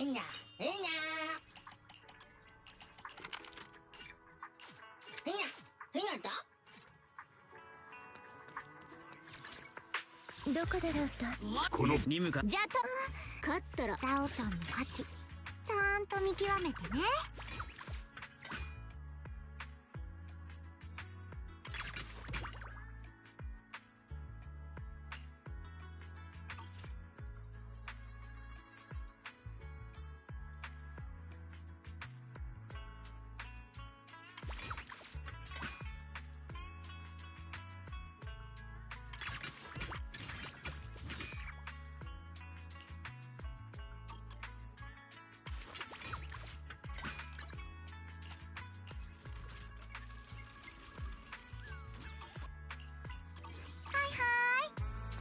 へにゃへにゃへにゃへにゃだ。どこだろうと。この任務か。じゃあと勝ったらザオちゃんの勝ち。ちゃんと見極めてね。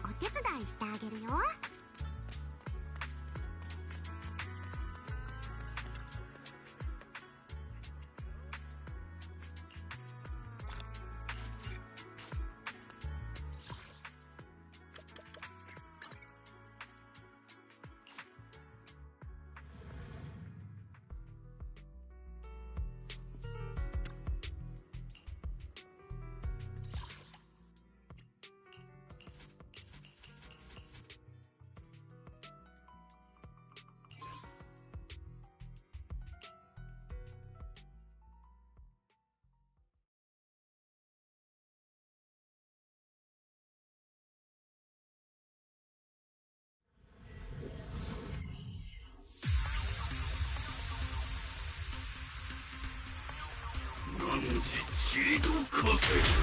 お手伝いしてあげるよ。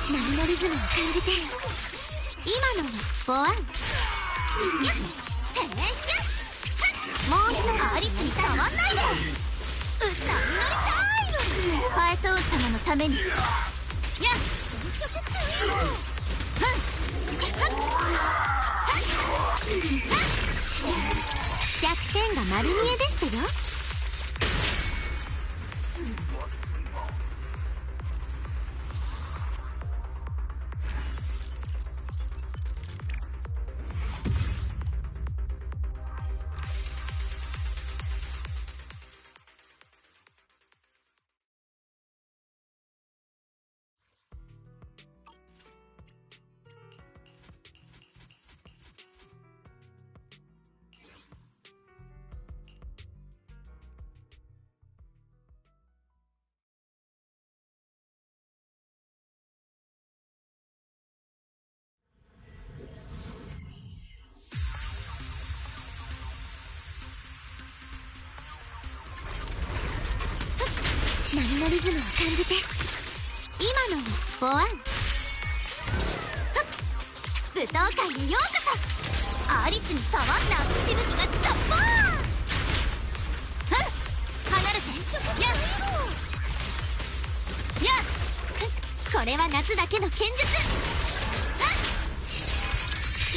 波のリズムを感じて。今のはボワン。やっへえもう一度アリスに触んないで。波乗りタイム。ハエト王様のために。やっ侵食中。弱点が丸見えでしたよ。波のリズムを感じて。今のはボワン。舞踏会へようこそ。アリスに触った波しぶきがザッパーン。離れて。これは夏だけの剣術。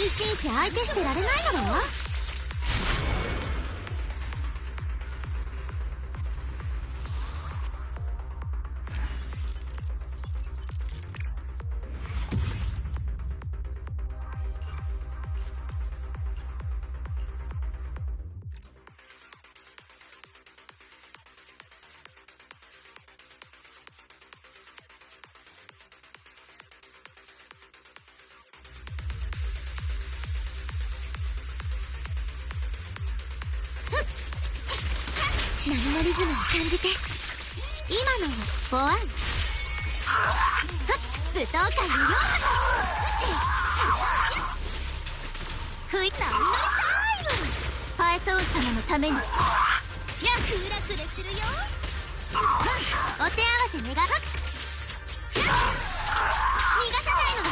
いちいち相手してられないだろ。波のリズムを感じて。今のはボワン。舞踏会へようこそ。ふい波乗りタイム。ハエト王様のために。クラクレするよ。お手合わせ願う。逃がさないのだ。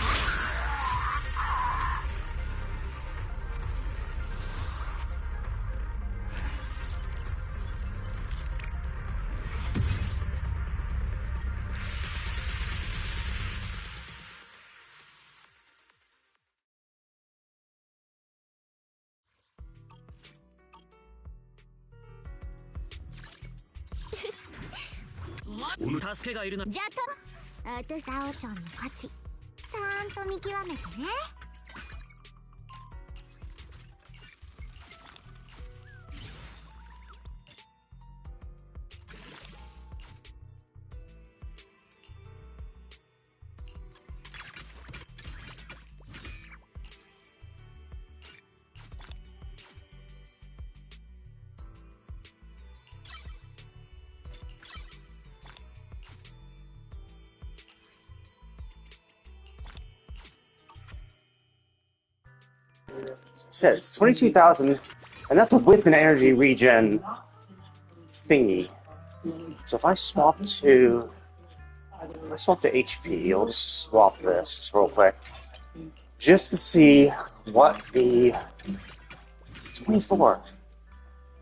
助けがいるな。じゃあとザオちゃんの勝ち。ちゃんと見極めてね。Shit, it's 22,000, and that's with an energy regen thingy. So if I swap to HP, I'll just swap this just real quick, just to see what the 24.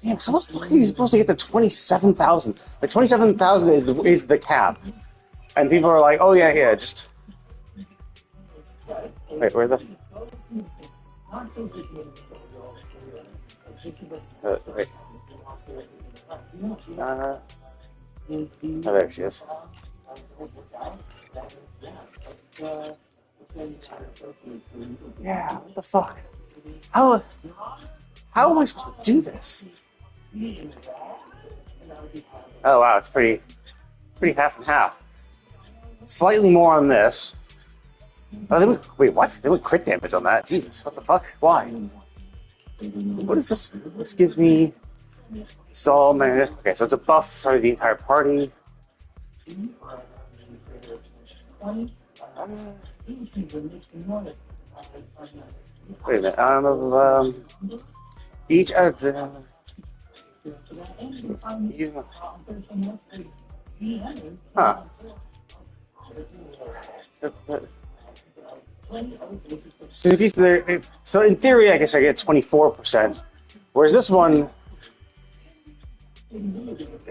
Damn, how the fuck are you supposed to get to 27,000? Like 27,000 is the cap, and people are like, oh yeah, just wait, where the wait. Oh, there she is. Yeah, what the fuck? How am I supposed to do this? Oh wow, it's pretty half and half. Slightly more on this. Oh, wait, what? They would crit damage on that. Jesus, what the fuck? Why? What is this? This gives me Saul, man. Okay, so it's a buff for the entire party. Wait a minute. Each of the. Huh. So in theory, I guess I get 24%, whereas this one,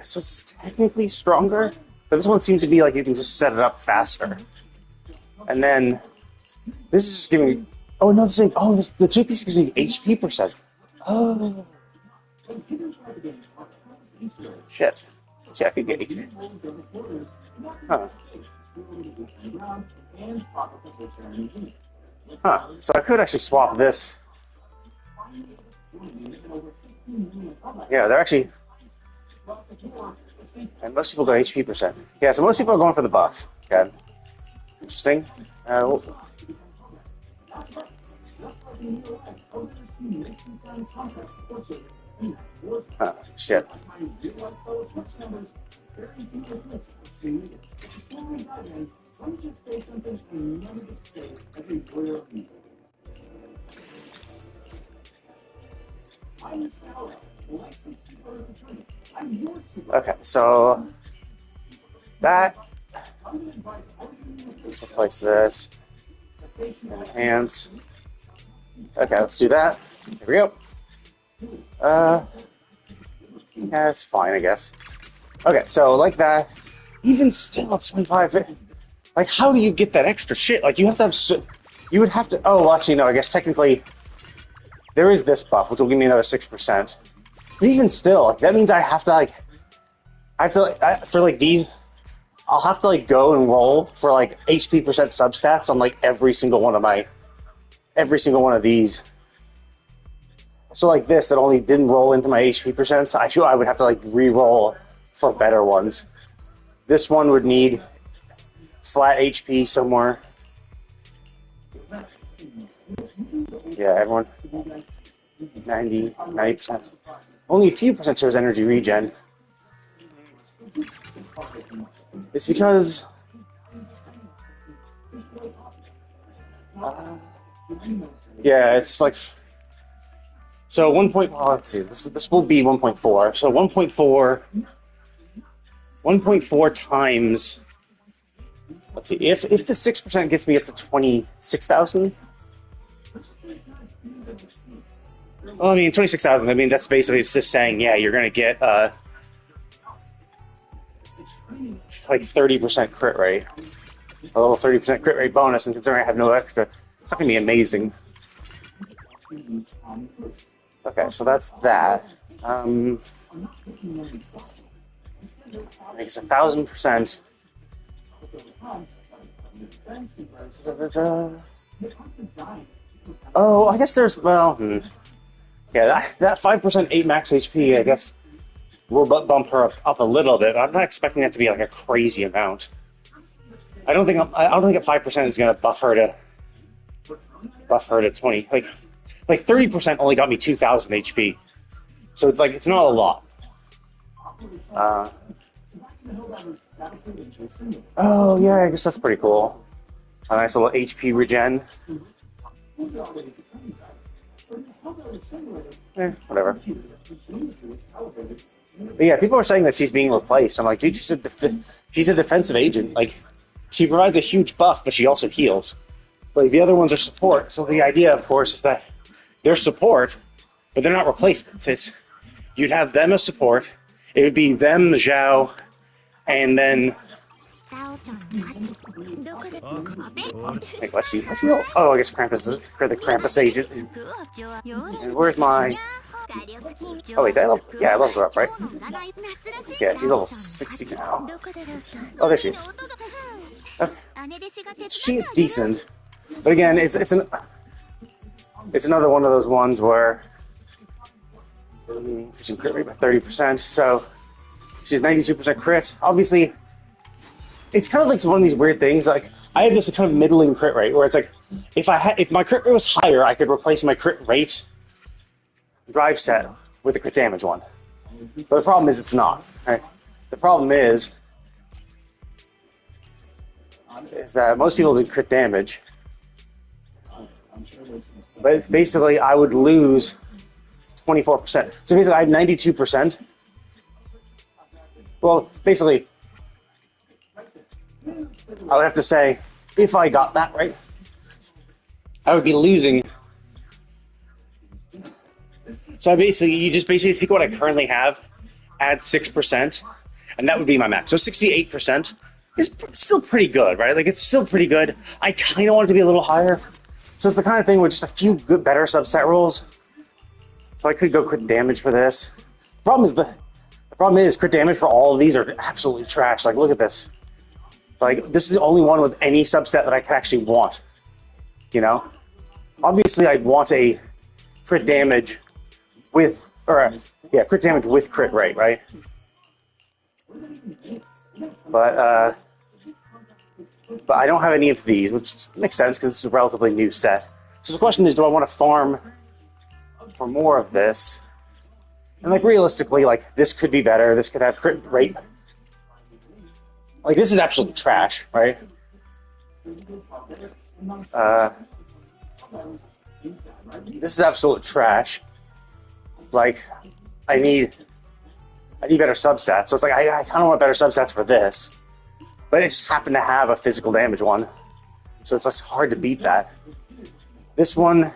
so it's technically stronger, but this one seems to be like you can just set it up faster. And then this is just giving me. Oh no, the 2 piece gives me HP percent. Oh shit! See, I could get HP. Huh. Huh. So I could actually swap this. Yeah, they're actually. And most people go HP percent. Yeah, so most people are going for the buff. Okay. Interesting. Shit. Okay, so that. Let's replace this. Enhance. Okay, let's do that. Here we go. Yeah, it's fine, I guess. Okay, so like that. Even still, it's 25. Like, how do you get that extra shit? Like, you have to have. You would have to. Oh, well, actually, no. I guess technically, there is this buff, which will give me another 6%. But even still, like, that means I have to for like these. I'll have to like go and roll for like HP percent substats on like every single one of these. So like this that only didn't roll into my HP percents, I would have to like re-roll for better ones. This one would need flat HP somewhere. Yeah, everyone 90%. Only a few percent shows energy regen. It's because yeah, it's like so 1. Oh, let's see. This will be 1.4. So 1.4 times. Let's see. If the 6% gets me up to 26,000. Well, I mean 26,000. I mean that's basically just saying you're gonna get like 30% crit rate, a little 30% crit rate bonus, and considering I have no extra, it's not gonna be amazing. Okay, so that's that. I guess 1,000%. Oh, I guess there's yeah, that 5% 8 max HP. I guess we'll bump her up a little bit. I'm not expecting that to be like a crazy amount. I don't think a 5% is gonna buff her to 20. Like 30% only got me 2,000 HP, so it's not a lot. Oh yeah, I guess that's pretty cool. A nice little HP regen. Whatever. But yeah, people are saying that she's being replaced. I'm like, dude, she's a defensive agent. Like, she provides a huge buff, but she also heals. Like, the other ones are support. So the idea, of course, is that they're support, but they're not replacements. You'd have them as support. It would be them, Zhao, and then... Like, let's see. Oh, I guess Krampus is for the Krampus agent. And where's my... Oh, wait, I leveled her up, right? Yeah, she's level 60 now. Oh, there she is. She's decent. But again, it's another one of those ones where increasing crit rate by 30%. So she's 92% crit. Obviously, it's kind of like one of these weird things. Like, I have this kind of middling crit rate where it's like, if my crit rate was higher, I could replace my crit rate drive set with a crit damage one. But the problem is it's not. Right? The problem is that most people do crit damage. But basically, I would lose 24%. So basically, I have 92%. Well, basically, I would have to say, if I got that right, I would be losing. So you just basically take what I currently have, add 6%, and that would be my max. So 68% is still pretty good, right? Like, it's still pretty good. I kind of want it to be a little higher. So it's the kind of thing with just a few good, better subset rolls. So I could go crit damage for this. The problem is crit damage for all of these are absolutely trash. Like, look at this. Like, this is the only one with any subset that I could actually want. You know? Obviously, I'd want a crit damage with, crit damage with crit rate, right? But I don't have any of these, which makes sense because this is a relatively new set. So the question is, do I want to farm for more of this? And like, realistically, like, this could be better. This could have crit rate. Like, this is absolute trash, right? This is absolute trash. Like, I need better substats. So it's like, I kind of want better substats for this. But it just happened to have a physical damage one. So it's just hard to beat that. This one,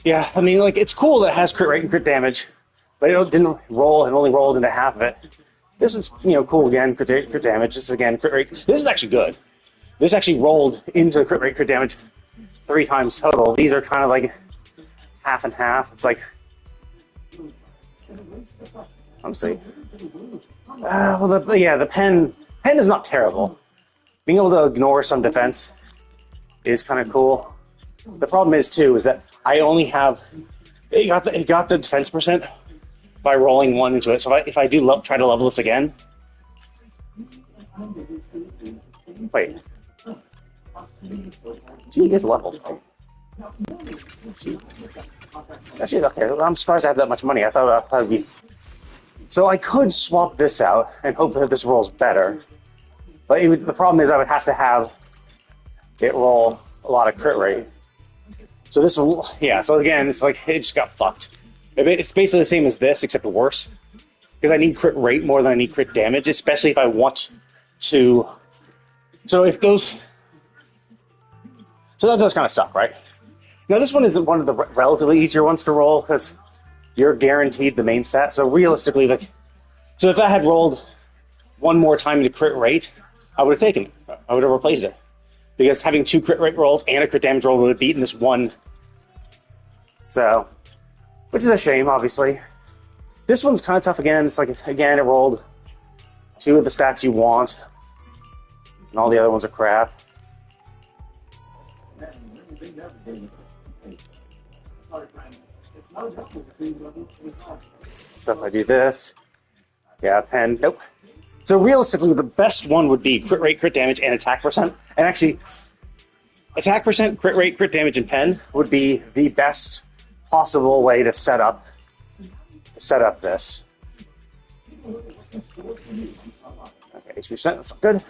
yeah, I mean, like, it's cool that it has crit rate and crit damage, but it didn't roll, and only rolled into half of it. This is, cool again, crit damage. This is, again, crit rate. This is actually good. This actually rolled into crit rate, crit damage 3 times total. These are kind of like half and half. It's like, let's see. The pen is not terrible. Being able to ignore some defense is kind of cool. The problem is that I only have it got the defense percent by rolling 1 into it. So if I do try to level this again, wait, she is leveled. She's okay. I'm surprised I have that much money. I thought it would be. So I could swap this out and hope that this rolls better. But the problem is I would have to have it roll a lot of crit rate. So this will, so again, it's like, it just got fucked. It's basically the same as this, except worse. Because I need crit rate more than I need crit damage, especially if I want to... So that does kind of suck, right? Now this one is one of the relatively easier ones to roll, because you're guaranteed the main stat. So realistically, so if I had rolled one more time into crit rate, I would have taken it. I would have replaced it. Because having 2 crit rate rolls and a crit damage roll would have beaten this one. So, which is a shame, obviously. This one's kind of tough again. It's like, again, it rolled 2 of the stats you want. And all the other ones are crap. So if I do this, pen, nope. So realistically, the best one would be crit rate, crit damage, and attack percent. And actually, attack percent, crit rate, crit damage, and pen would be the best possible way to set up this. Okay, 2%, that's good.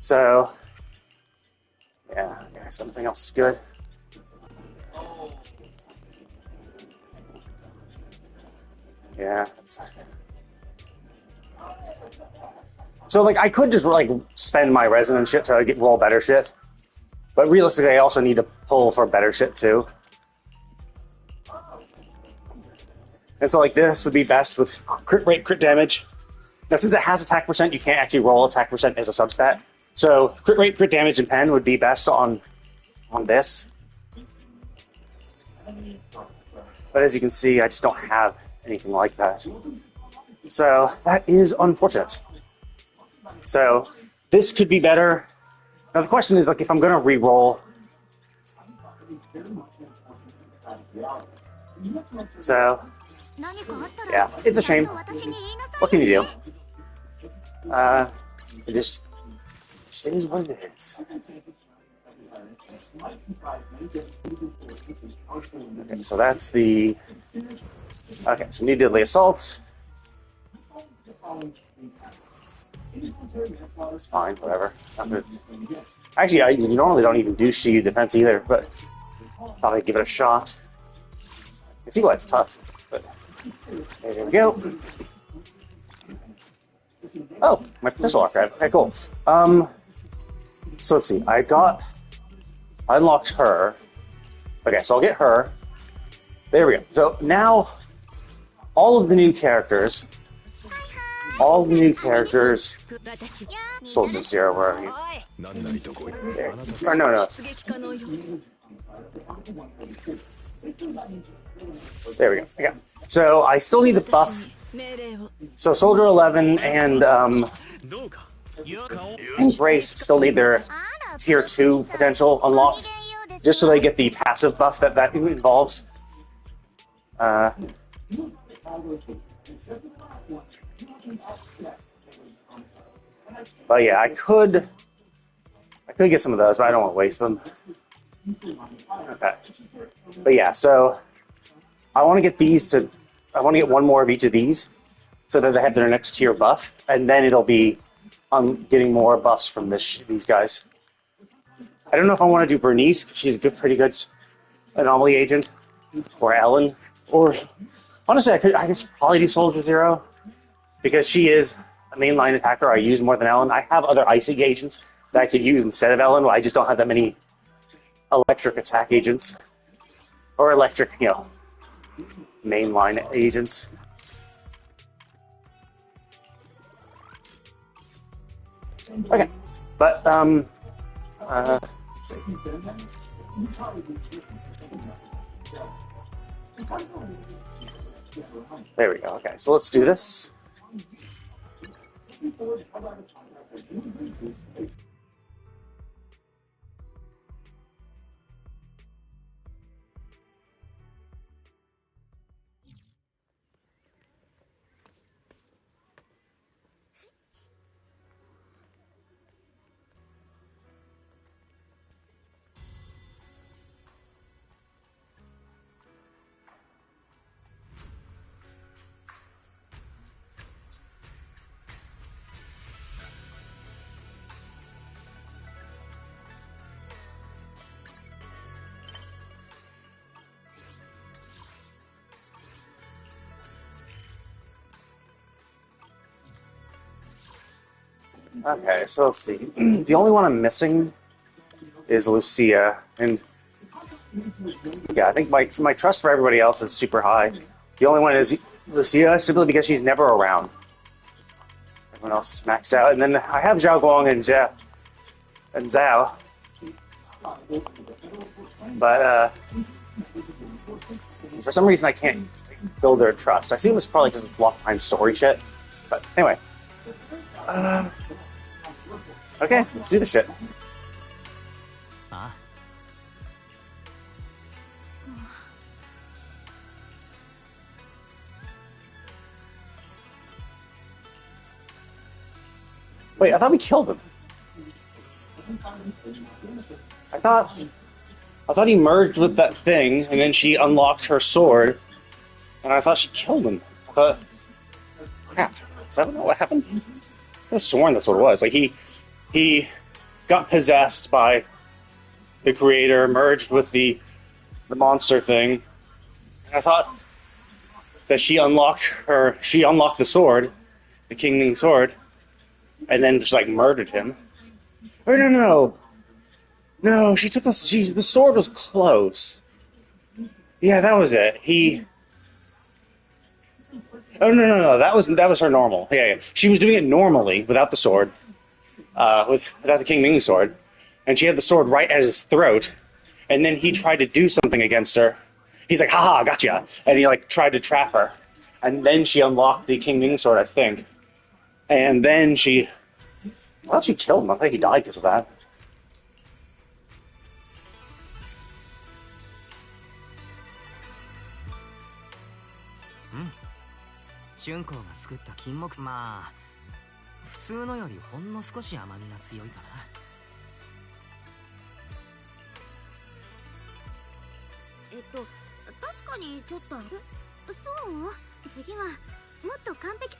So, something else is good. Yeah. So, like, I could just, like, spend my resonance shit to roll better shit. But realistically, I also need to pull for better shit, too. And so, like, this would be best with crit rate, crit damage. Now, since it has attack percent, you can't actually roll attack percent as a substat. So, crit rate, crit damage, and pen would be best on this. But as you can see, I just don't have anything like that. So, that is unfortunate. So, this could be better. Now, the question is, like, if I'm going to re-roll. So, yeah, it's a shame. What can you do? It just is what it is. Okay, so that's the... Okay, so new deadly assault. That's fine, whatever. Actually, I normally don't even do Shiyu defense either, but I thought I'd give it a shot. You can see why it's tough, but there we go. Oh, my pistol archive. Okay, cool. So let's see. I unlocked her. Okay, so I'll get her. There we go. So now, all of the new characters. Soldier Zero, where are you? There. Or no. There we go. Yeah. So I still need to buff. So Soldier 11 and Grace still need their tier 2 potential unlocked, just so they get the passive buff that involves. But yeah, I could get some of those, but I don't want to waste them. Okay. But yeah, so I want to get one more of each of these so that they have their next tier buff, and then it'll be getting more buffs from these guys. I don't know if I want to do Bernice. She's a pretty good anomaly agent, or Ellen, or honestly, I could probably do Soldier Zero because she is a mainline attacker I use more than Ellen. I have other icy agents that I could use instead of Ellen. I just don't have that many electric attack agents or electric, mainline agents. Okay, but let's see. There we go. Okay, so let's do this. Okay, so let's see. The only one I'm missing is Lucia, and yeah, I think my trust for everybody else is super high. The only one is Lucia, simply because she's never around. Everyone else is maxed out, and then I have Zhao Guang and Zhao, but for some reason I can't build their trust. I assume it's probably because it's locked behind story shit. But anyway. Okay, let's do the shit. Wait, I thought we killed him. I thought he merged with that thing, and then she unlocked her sword, and I thought she killed him. I thought, crap, is that what happened? I could have sworn that's what it was. Like, he got possessed by the creator, merged with the monster thing, and I thought that she unlocked the sword, the King Ming sword, and then just like murdered him. Or no, she took the sword was close. Yeah, that was it. Oh no, that was her normal. Yeah. She was doing it normally without the sword, without the King Ming sword, and she had the sword right at his throat, and then he tried to do something against her. He's like, haha, gotcha, and he like tried to trap her, and then she unlocked the King Ming sword, I think, and then she killed him. I think he died because of that. 春光が作った金木、まあ普通のよりほんの少し甘みが強いかな。確かにちょっと。そう？次はもっと完璧。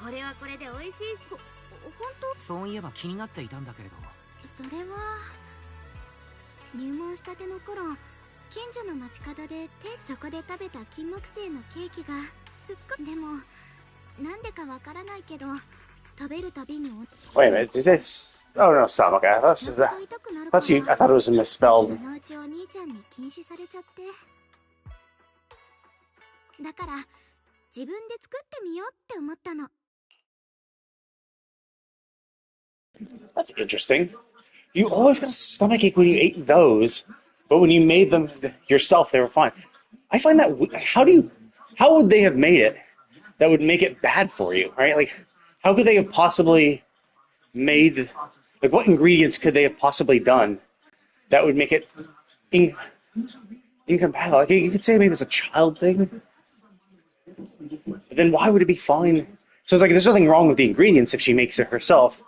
これはこれで美味しいし。本当？そういえば気になっていたんだけれど。それは入門したての頃、近所の街角でそこで食べた金木犀のケーキがすっごい。でもなんでかわからないけど食べるたびに。Wait a minute, is this? Oh no, some. Okay, I thought it was misspelled. そのうちお兄ちゃんに禁止されちゃって。だから自分で作ってみようって思ったの。That's interesting. You always got a stomachache when you ate those, but when you made them yourself, they were fine. I find that how would they have made it that would make it bad for you, right? Like, how could they have possibly made, like, what ingredients could they have possibly done that would make it incompatible? Like, you could say maybe it's a child thing, but then why would it be fine? So it's like there's nothing wrong with the ingredients if she makes it herself.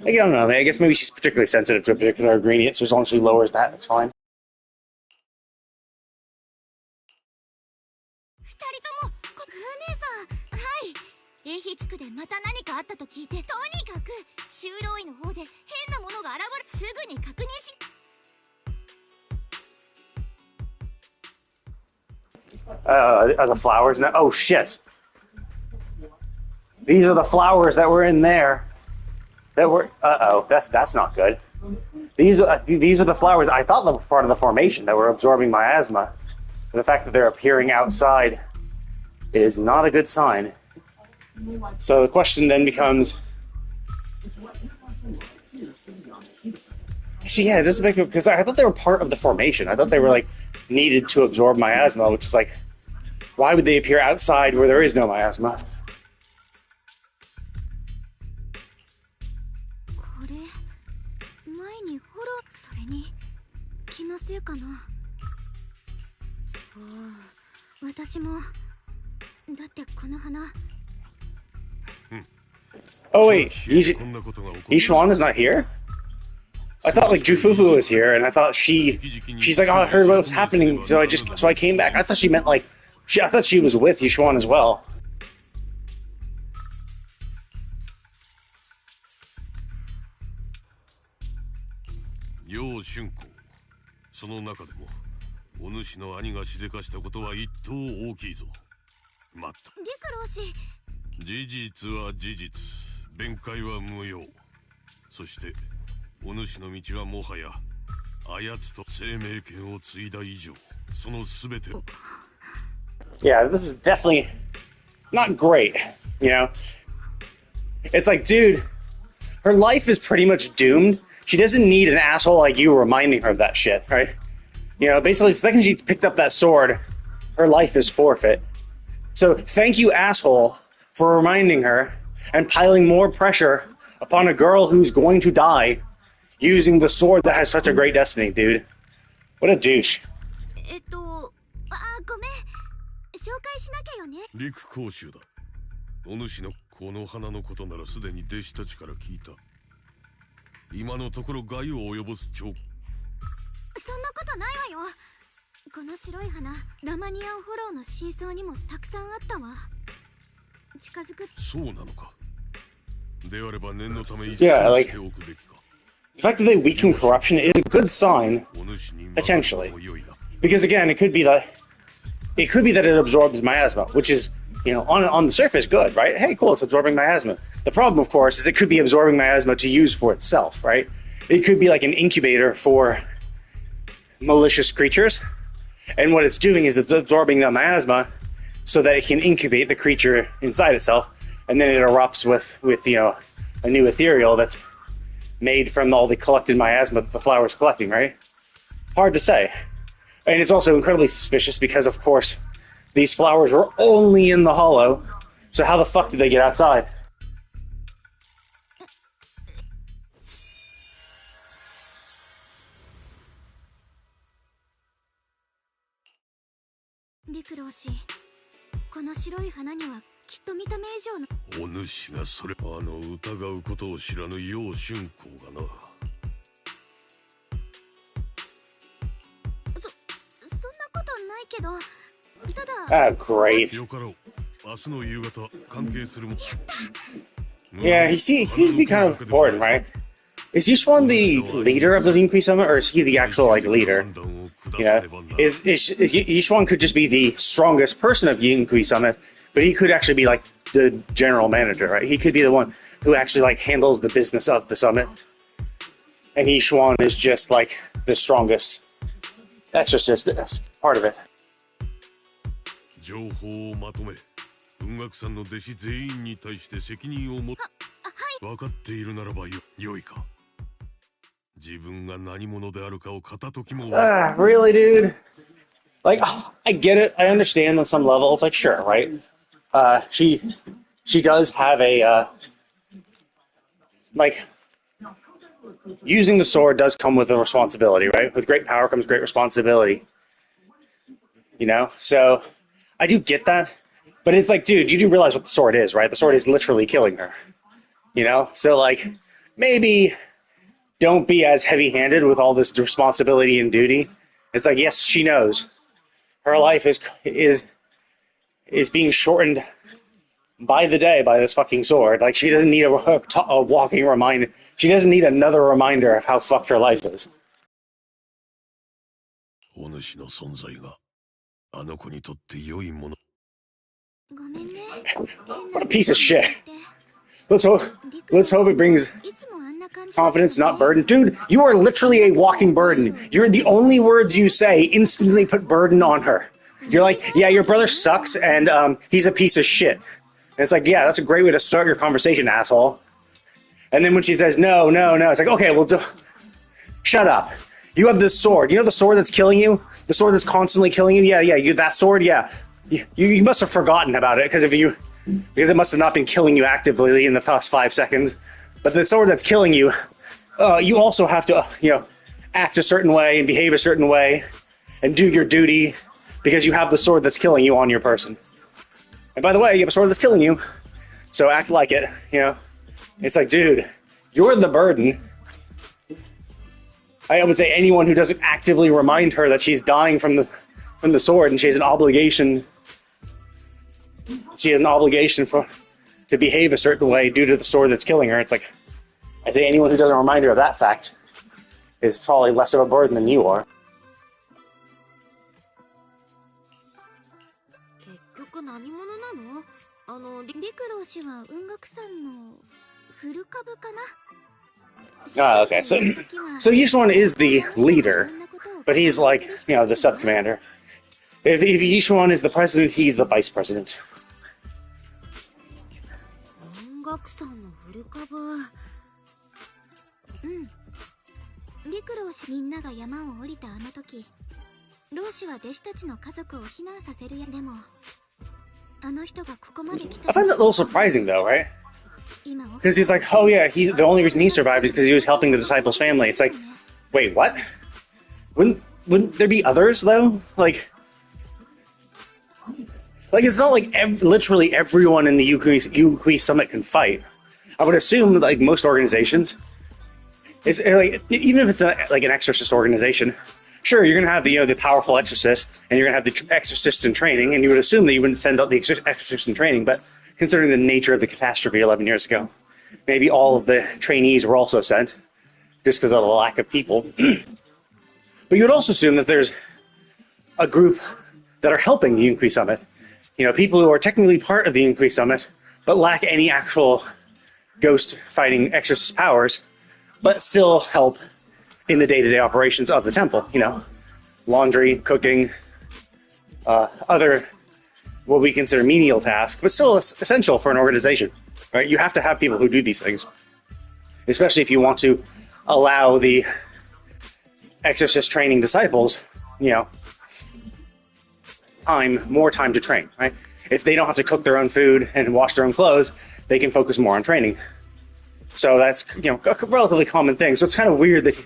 I don't know. I guess maybe she's particularly sensitive to a particular ingredient, so as long as she lowers that, that's fine. 二人とも、姉さん、はい。エヒ地区でまた何かあったと聞いて、とにかく修道院の方で変なものが現れ、すぐに確認し。Are the flowers now? Oh shit! These are the flowers that were in there. That were that's not good. These are the flowers I thought were part of the formation that were absorbing miasma. And the fact that they're appearing outside is not a good sign. So the question then becomes, actually, yeah, this is big because I thought they were part of the formation. I thought they were like needed to absorb miasma, which is like, why would they appear outside where there is no miasma? それに気のせいかな。私もだってこの花。Oh wait, Yishuan is not here? I thought like Jufufu was here, and I thought she's like, oh, I heard what was happening, so I came back. I thought she meant like, I thought she was with Yishuan as well. 楊春光、その中でもお主の兄がしでかしたことは一等大きいぞ。まった。陸老師。事実は事実、弁解は無用。そしてお主の道はもはやあやつと生命権を継いだ以上、そのすべて。Yeah, this is definitely not great. You know, it's like, dude, her life is pretty much doomed. She doesn't need an asshole like you reminding her of that shit, right? You know, basically, the second she picked up that sword, her life is forfeit. So thank you, asshole, for reminding her and piling more pressure upon a girl who's going to die using the sword that has such a great destiny, dude. What a douche. ごめん。紹介しなきゃよね。陸講習だ。お主のこの花のことならすでに弟子たちから聞いた。今のところ害を及ぼす兆。そんなことないわよ。この白い花、ラマニアンフォローの真相にもたくさんあったわ。近づく。そうなのか。であれば念のため一緒にしておくべきか。The fact that they weaken corruption is a good sign, potentially. Because again, it could be that it absorbs miasma, which is, on the surface good, right? Hey, cool, it's absorbing miasma. The problem, of course, is it could be absorbing miasma to use for itself, right? It could be like an incubator for malicious creatures, and what it's doing is it's absorbing the miasma so that it can incubate the creature inside itself, and then it erupts with a new ethereal that's made from all the collected miasma that the flower's collecting, right? Hard to say. And it's also incredibly suspicious because, of course, these flowers were only in the hollow, so how the fuck did they get outside? Rikuroshi, この白い花にはきっと見た目以上のお主がそれ疑うことを知らぬ楊春光がな。そんなことないけど、ただ。Great. よかろう。明日の夕方関係するも。Yeah, he seems to be kind of important, right? Is Yishuan the leader of the Yinkui Summit, or is he the actual leader? Is Yishuan could just be the strongest person of Yinkui Summit, but he could actually be like the general manager, right? He could be the one who actually handles the business of the summit, and Yishuan is just like the strongest exorcist as part of it. 情報をまとめ、雲岳さんの弟子全員に対して責任を持って分かっているならばよいか。自分が何者であるかを片時も。Really, dude? I get it. I understand on some level. It's sure, right? She does have a using the sword does come with a responsibility, right? With great power comes great responsibility. So I do get that, but it's dude, you do realize what the sword is, right? The sword is literally killing her. So maybe don't be as heavy-handed with all this responsibility and duty. It's yes, she knows her life is being shortened by the day by this fucking sword. She doesn't need a walking reminder. She doesn't need another reminder of how fucked her life is. お主の存在があの子にとって良いもの。ごめんね。What a piece of shit. Let's hope it brings confidence, not burden. Dude, you are literally a walking burden. The only words you say instantly put burden on her. You're yeah, your brother sucks, and he's a piece of shit. And it's yeah, that's a great way to start your conversation, asshole. And then when she says, no, it's okay, well, shut up. You have this sword. You know the sword that's killing you? The sword that's constantly killing you? Yeah, that sword, yeah. You must have forgotten about it, because it must have not been killing you actively in the first 5 seconds. But the sword that's killing you, you also have to, act a certain way and behave a certain way and do your duty because you have the sword that's killing you on your person. And by the way, you have a sword that's killing you, so act like it, It's dude, you're the burden. I would say anyone who doesn't actively remind her that she's dying from the sword and she has an obligation. She has an obligation to behave a certain way due to the sword that's killing her. It's I'd say anyone who doesn't remind her of that fact is probably less of a burden than you are. 結局何者なの？陸老氏は雲岳さんの古株かな？ Okay. So Yishuan is the leader, but he's the sub-commander. If Yishuan is the president, he's the vice president. 雲岳さんの古株。陸老氏みんなが山を降りたあの時、老氏は弟子たちの家族を避難させるやでも、あの人がここまで来た。 I find that a little surprising though, right? Because he's oh yeah, the only reason he survived is because he was helping the disciples' family. It's wait, what? Wouldn't there be others though? It's not literally everyone in the Yinkui Summit can fight. I would assume most organizations, it's even if it's an exorcist organization, sure, you're gonna have the powerful exorcist, and you're gonna have the exorcist in training, and you would assume that you wouldn't send out the exorcist in training, but considering the nature of the catastrophe 11 years ago, maybe all of the trainees were also sent, just because of the lack of people. But you would also assume that there's a group that are helping the Inqui Summit. You know, people who are technically part of the Inqui Summit, but lack any actual ghost fighting exorcist powers, but still help in the day-to-day operations of the temple. You know, laundry, cooking, other what we consider menial tasks, but still essential for an organization. Right? You have to have people who do these things, especially if you want to allow the exorcist training disciples, you know, more time to train, right? If they don't have to cook their own food and wash their own clothes, they can focus more on training. So that's, you know, a relatively common thing. So it's kind of weird that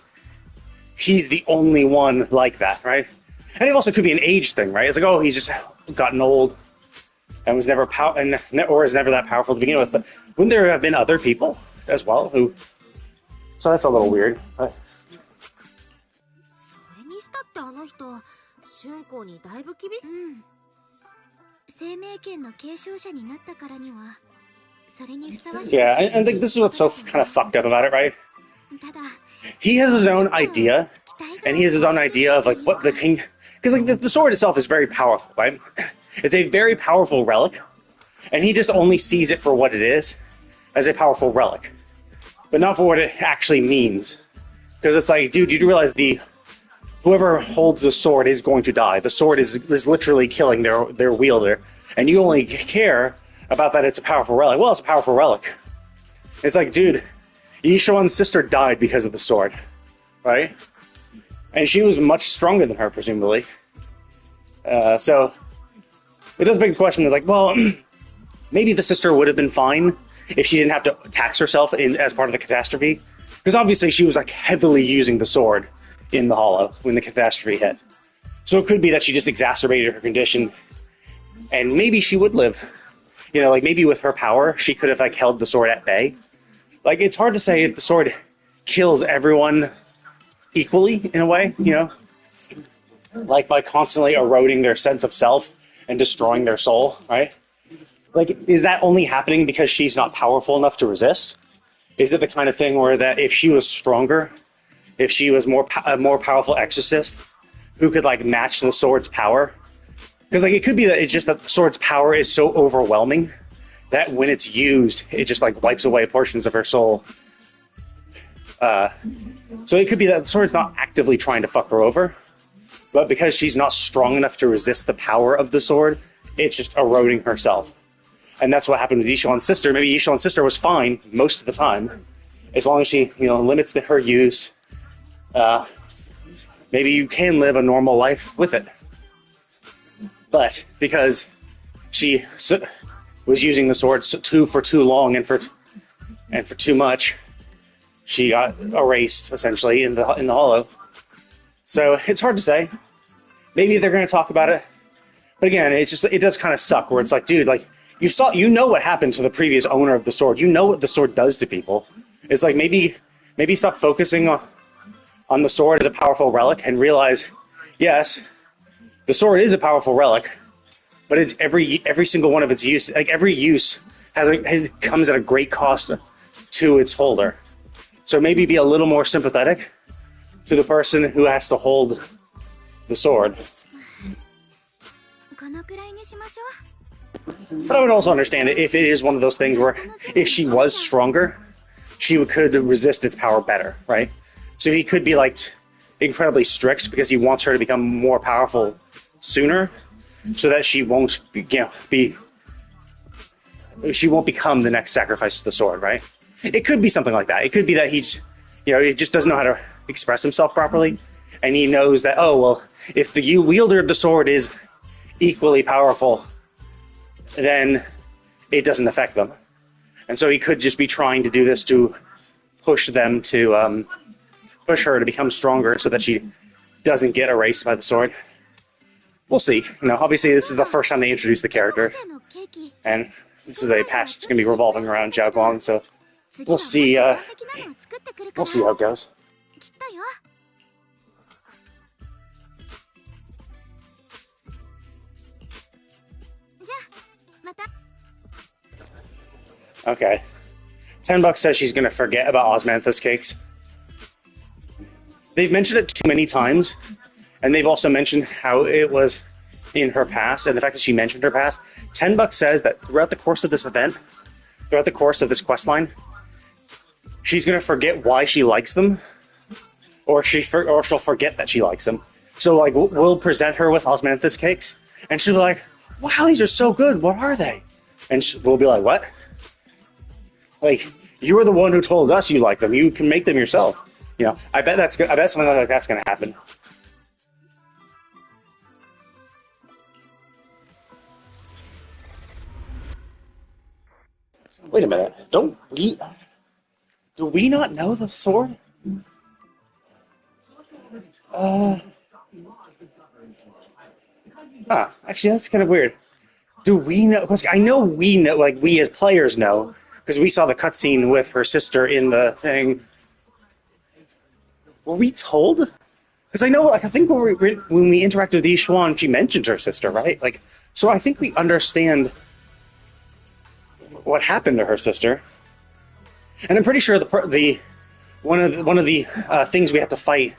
he's the only one like that, right? And it also could be an age thing, right? It's like, oh, he's just gotten old and was never or is never that powerful to begin with. But wouldn't there have been other people as well who? So that's a little weird. But... それにしたってあの人春光にだいぶ厳しい。生命権の継承者になったからにはそれにふさわしい。Yeah, I think this is what's so kind of fucked up about it, right? ただ He has his own idea, and he has his own idea of like what the king, because like the sword itself is very powerful, right? It's a very powerful relic, and he just only sees it for what it is, as a powerful relic, but not for what it actually means. Because it's like, dude, you do realize whoever holds the sword is going to die. The sword is literally killing their wielder, and you only care about that it's a powerful relic. Well, it's a powerful relic. It's like, dude, Yishuan's sister died because of the sword, right? And she was much stronger than her, presumably. So it does beg the question of like, well, maybe the sister would have been fine if she didn't have to tax herself as part of the catastrophe. Because obviously she was like heavily using the sword in the Hollow when the catastrophe hit. So it could be that she just exacerbated her condition, and maybe she would live. You know, like maybe with her power, she could have like held the sword at bay. Like it's hard to say if the sword kills everyone equally in a way, you know, like by constantly eroding their sense of self and destroying their soul, right? Like, is that only happening because she's not powerful enough to resist? Is it the kind of thing where that if she was stronger, if she was a more powerful exorcist who could like match the sword's power? Because like it could be that it's just that the sword's power is so overwhelming that when it's used, it just like wipes away portions of her soul. So it could be that the sword's not actively trying to fuck her over, but because she's not strong enough to resist the power of the sword, it's just eroding herself. And that's what happened with Yishuan's sister. Maybe Yishuan's sister was fine most of the time, as long as she, you know, limits her use. Maybe you can live a normal life with it. But because she was using the sword for too long and for too much, she got erased essentially in the Hollow. So it's hard to say. Maybe they're going to talk about it, but again, it does kind of suck. Where it's like, dude, like you know what happened to the previous owner of the sword. You know what the sword does to people. It's like maybe stop focusing on the sword as a powerful relic and realize, yes, the sword is a powerful relic, but it's every single one of its use. Like every use comes at a great cost to its holder. So maybe be a little more sympathetic to the person who has to hold the sword. But I would also understand it if it is one of those things where if she was stronger, she could resist its power better, right? So he could be like incredibly strict because he wants her to become more powerful sooner, so that she won't she won't become the next sacrifice to the sword, right? It could be something like that. It could be that he just doesn't know how to express himself properly, and he knows that, oh, well, if the wielder of the sword is equally powerful, then it doesn't affect them. And so he could just be trying to do this to push them to, push her to become stronger so that she doesn't get erased by the sword. We'll see. You know, obviously this is the first time they introduce the character, and this is a patch that's going to be revolving around Zhao Guang, so we'll see how it goes. Okay. $10 says she's going to forget about Osmanthus cakes. They've mentioned it too many times, and they've also mentioned how it was in her past, and the fact that she mentioned her past. $10 says that throughout the course of this event, throughout the course of this quest line, she's going to forget why she likes them, or she'll forget that she likes them. So, like, we'll present her with osmanthus cakes, and she'll be like, wow, these are so good, what are they? And we'll be like, what? Like, you were the one who told us you like them, you can make them yourself. You know, I bet something like that's going to happen. Wait a minute, do we not know the sword? Actually, that's kind of weird. Do we know? Because I know we know, like, we as players know, because we saw the cutscene with her sister in the thing. Were we told? Because I know, like, I think when we interacted with Yishuan, she mentioned her sister, right? Like, so I think we understand what happened to her sister. And I'm pretty sure one of the things we had to fight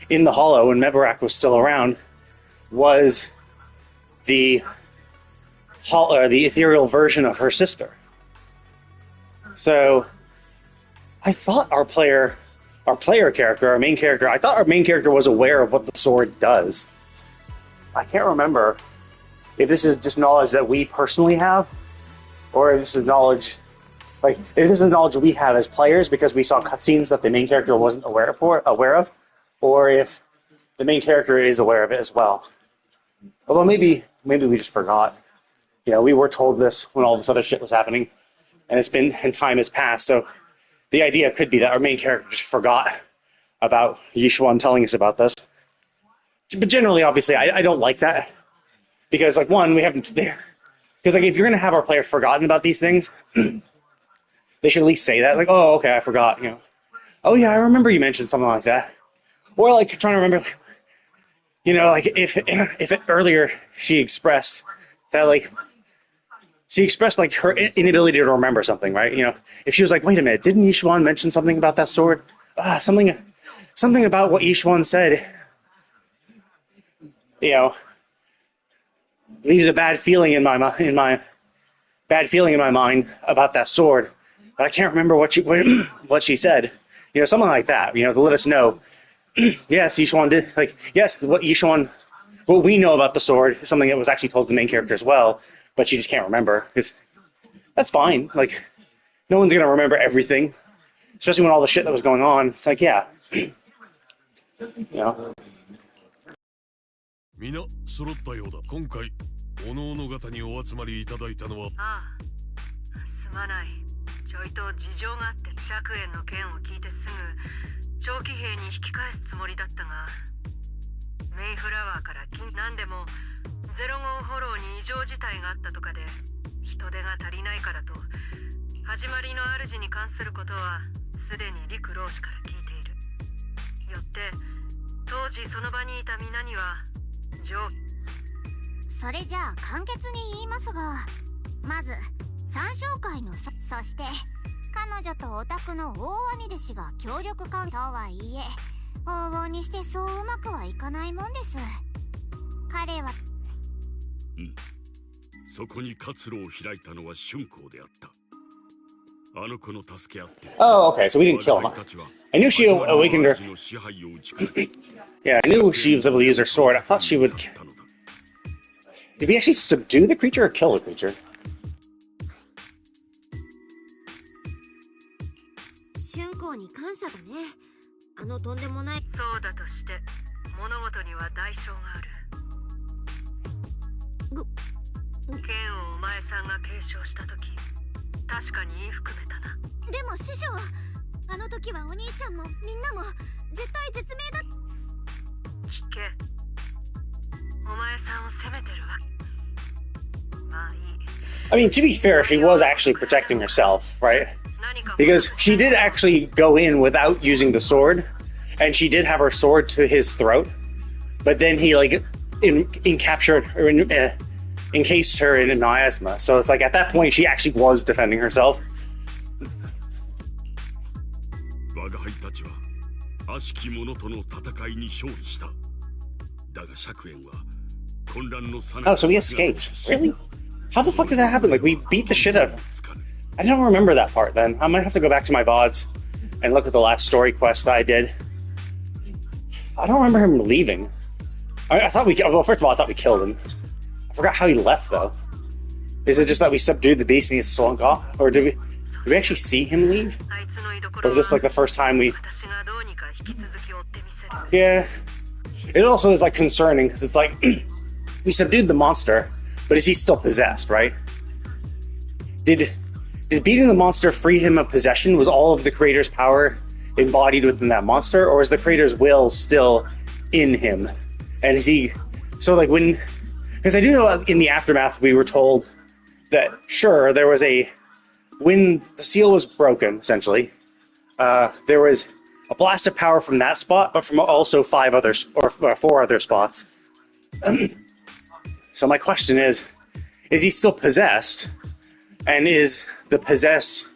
in the Hollow when Mevarak was still around was the ethereal version of her sister. So I thought our main character was aware of what the sword does. I can't remember if this is just knowledge that we personally have, or if this is knowledge, like, if this is knowledge we have as players because we saw cutscenes that the main character wasn't aware of, or if the main character is aware of it as well. Although maybe we just forgot. You know, we were told this when all this other shit was happening, and time has passed. So the idea could be that our main character just forgot about Yishuan telling us about this. But generally, obviously, I don't like that, because, like, one, we haven't. Because, like, if you're gonna have our players forgotten about these things, they should at least say that, like, oh, okay, I forgot. You know, oh yeah, I remember you mentioned something like that. Or, like, trying to remember, you know, like, if earlier she expressed that, like, her inability to remember something, right? You know, if she was like, wait a minute, didn't Yishuan mention something about that sword? Something about what Yishuan said, you know, leaves a bad feeling in my mind about that sword, but I can't remember what she said. You know, something like that. You know, to let us know. Yes, Yishuan did. Like, yes, what we know about the sword is something that was actually told to the main character as well, but she just can't remember. That's fine. Like, no one's gonna remember everything, especially when all the shit that was going on. It's like, yeah, you know. 皆揃ったようだ。今回おのおの方にお集まりいただいたのは。ああ、すまない。ちょいと事情があって釈炎の件を聞いてすぐ長期兵に引き返すつもりだったが、メイフラワーから何でも05フォローに異常事態があったとかで人手が足りないからと、始まりの主に関することはすでに陸老師から聞いている。よって当時その場にいた皆にはそれじゃあ簡潔に言いますが、まず三将会のそして彼女とオタクの大兄弟子が協力関係とはいえ、往々にしてそううまくはいかないもんです。彼はそこに活路を開いたのは春光であった。あの子の助け合って。Oh, okay, so we didn't kill him. I knew she awakened her. Yeah, I knew she was able to use her sword. I thought she would. Did we actually subdue the creature or kill the creature? 春光に感謝だね。あのとんでもない。そうだとして物事には代償がある。剣をお前さんが継承した時、確かに言い含めたな。でも師匠、あの時はお兄ちゃんもみんなも絶対絶命だ。聞け、お前さんを責めてるわ。まあいい。I mean, to be fair, she was actually protecting herself, right? Because she did actually go in without using the sword, and she did have her sword to his throat, but then he, like, encaptured or encased her in a miasma. So it's like at that point she actually was defending herself. 我が輩たちは悪しき者との戦いに勝利した。だが釈炎は混乱のさな Oh, so we escaped. Really? How the fuck did that happen? Like, we beat the shit out of him. I don't remember that part then. I might have to go back to my VODs and look at the last story quest that I did. I don't remember him leaving. I thought we... Well, first of all, I thought we killed him. I forgot how he left, though. Is it just that we subdued the beast and he's slunk off? Or did we actually see him leave? Or was this like the first time we... Yeah. It also is like concerning, because it's like... we subdued the monster, but is he still possessed, right? Did beating the monster free him of possession? Was all of the creator's power embodied within that monster? Or is the creator's will still in him? And is he... So like when... Because I do know in the aftermath we were told that, sure, there was a... When the seal was broken, essentially, there was a blast of power from that spot, but from also 4 other spots. So my question is he still possessed? And is the possessed